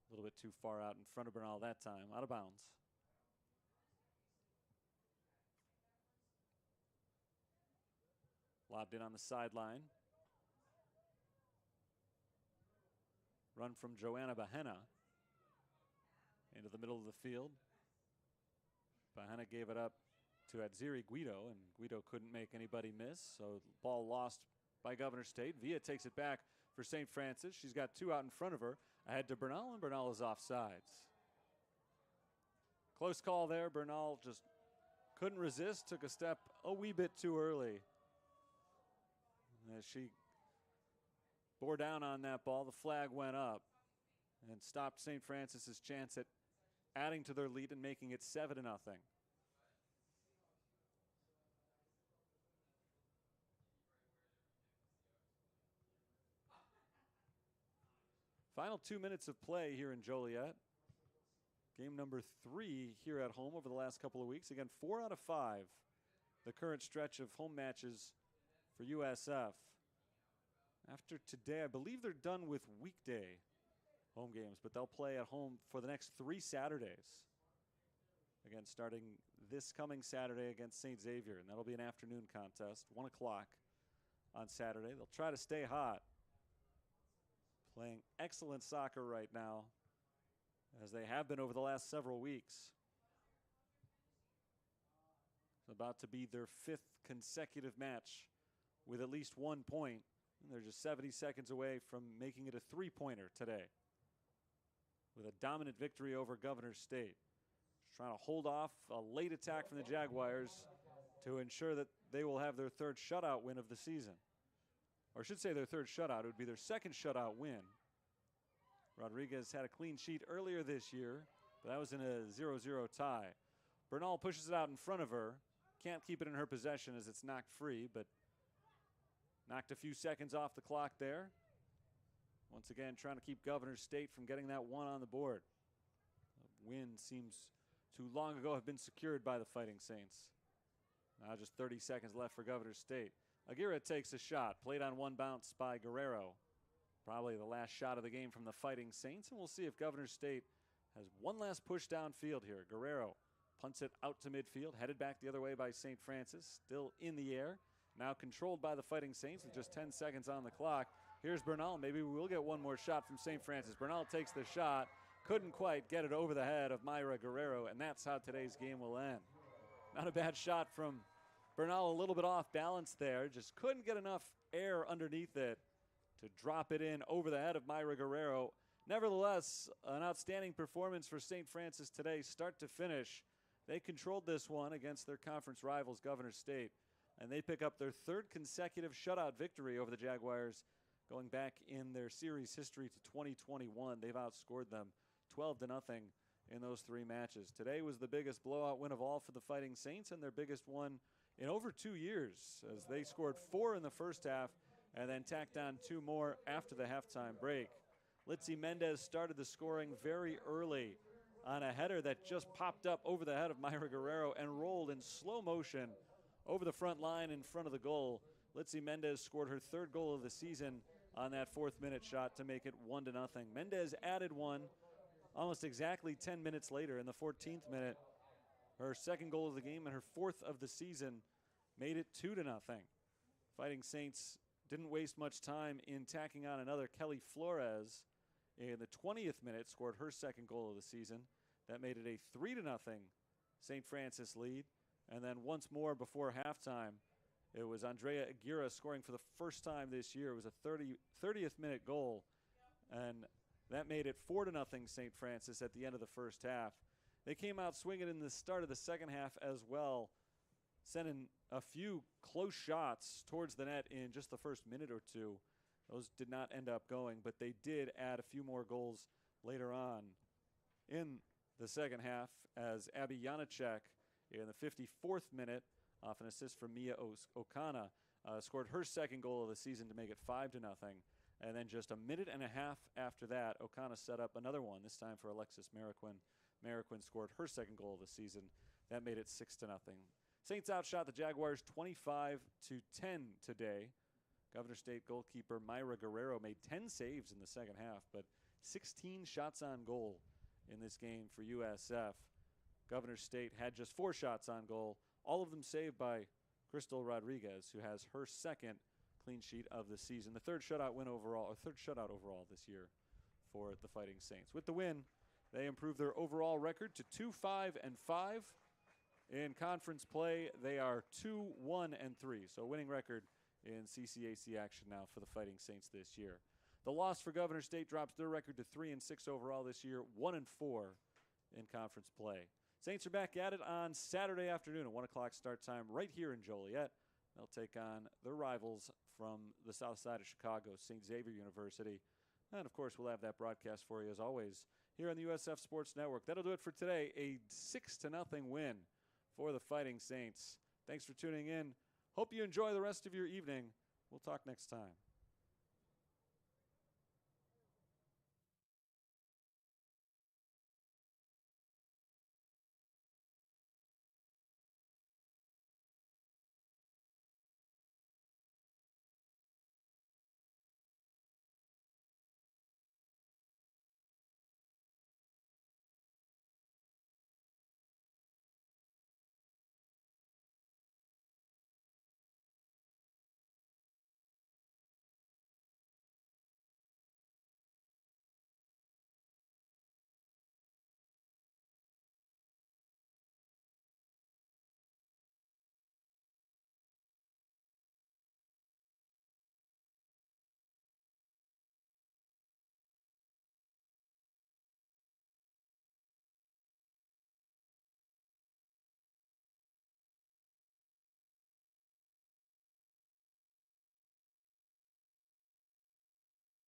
a little bit too far out in front of Bernal that time, out of bounds. Lobbed in on the sideline. Run from Joanna Bahena into the middle of the field. Bahena gave it up to Adziri Guido, and Guido couldn't make anybody miss, so ball lost by Governor State. Villa takes it back for St. Francis. She's got 2 out in front of her. Ahead to Bernal, and Bernal is offsides. Close call there. Bernal just couldn't resist, took a step a wee bit too early. As she bore down on that ball, the flag went up and stopped St. Francis's chance at adding to their lead and making it 7-0. Final 2 minutes of play here in Joliet. Game number 3 here at home over the last couple of weeks. Again, 4 out of 5, the current stretch of home matches for USF. After today, I believe they're done with weekday home games, but they'll play at home for the next 3 Saturdays. Again, starting this coming Saturday against St. Xavier, and that'll be an afternoon contest, 1 o'clock on Saturday. They'll try to stay hot. Playing excellent soccer right now, as they have been over the last several weeks. It's about to be their 5th consecutive match with at least 1 point. And they're just 70 seconds away from making it a 3-pointer today, with a dominant victory over Governor State. Just trying to hold off a late attack from the Jaguars to ensure that they will have their 3rd shutout win of the season. Or I should say their 3rd shutout. It would be their 2nd shutout win. Rodriguez had a clean sheet earlier this year, but that was in a 0-0 tie. Bernal pushes it out in front of her. Can't keep it in her possession as it's knocked free, but knocked a few seconds off the clock there. Once again, trying to keep Governor State from getting that 1 on the board. The win seems to long ago have been secured by the Fighting Saints. Now just 30 seconds left for Governor State. Aguirre takes a shot, played on 1 bounce by Guerrero. Probably the last shot of the game from the Fighting Saints, and we'll see if Governor State has one last push downfield here. Guerrero punts it out to midfield, headed back the other way by St. Francis, still in the air. Now controlled by the Fighting Saints with just 10 seconds on the clock. Here's Bernal. Maybe we will get one more shot from St. Francis. Bernal takes the shot, couldn't quite get it over the head of Myra Guerrero, and that's how today's game will end. Not a bad shot from Bernal, a little bit off balance there, just couldn't get enough air underneath it to drop it in over the head of Myra Guerrero. Nevertheless, an outstanding performance for St. Francis today, start to finish. They controlled this one against their conference rivals, Governor State, and they pick up their 3rd consecutive shutout victory over the Jaguars, going back in their series history to 2021. They've outscored them 12-0 in those 3 matches. Today was the biggest blowout win of all for the Fighting Saints, and their biggest one in over 2 years, as they scored 4 in the first half and then tacked on 2 more after the halftime break. Litzy Mendez started the scoring very early on a header that just popped up over the head of Myra Guerrero and rolled in slow motion over the front line in front of the goal. Litzy Mendez scored her 3rd goal of the season on that 4th-minute shot to make it 1-0. Mendez added one almost exactly 10 minutes later in the 14th minute. Her 2nd goal of the game and her 4th of the season made it 2-0. Fighting Saints didn't waste much time in tacking on another. Kelly Flores in the 20th minute scored her 2nd goal of the season. That made it a 3-0 St. Francis lead. And then once more before halftime, it was Andrea Aguirre scoring for the first time this year. It was a 30th minute goal, and that made it 4-0 St. Francis at the end of the first half. They came out swinging in the start of the second half as well, sending a few close shots towards the net in just the first minute or 2. Those did not end up going, but they did add a few more goals later on in the second half, as Abby Janacek in the 54th minute, off an assist from Mia Okana, scored her 2nd goal of the season to make it 5-0. And then just a minute and a half after that, Okana set up another one, this time for Alexis Mariquin. Mariquin scored her 2nd goal of the season. That made it 6-0. Saints outshot the Jaguars 25-10 today. Governor State goalkeeper Myra Guerrero made 10 saves in the second half, but 16 shots on goal in this game for USF. Governor State had just 4 shots on goal, all of them saved by Crystal Rodriguez, who has her 2nd clean sheet of the season. The 3rd shutout win overall, or 3rd shutout overall this year for the Fighting Saints. With the win, they improved their overall record to 2-5-5. In conference play, they are 2-1-3, so a winning record in CCAC action now for the Fighting Saints this year. The loss for Governor State drops their record to 3-6 overall this year, 1-4 in conference play. Saints are back at it on Saturday afternoon at 1 o'clock start time right here in Joliet. They'll take on their rivals from the south side of Chicago, St. Xavier University. And, of course, we'll have that broadcast for you, as always, here on the USF Sports Network. That'll do it for today, a 6-0 win for the Fighting Saints. Thanks for tuning in. Hope you enjoy the rest of your evening. We'll talk next time.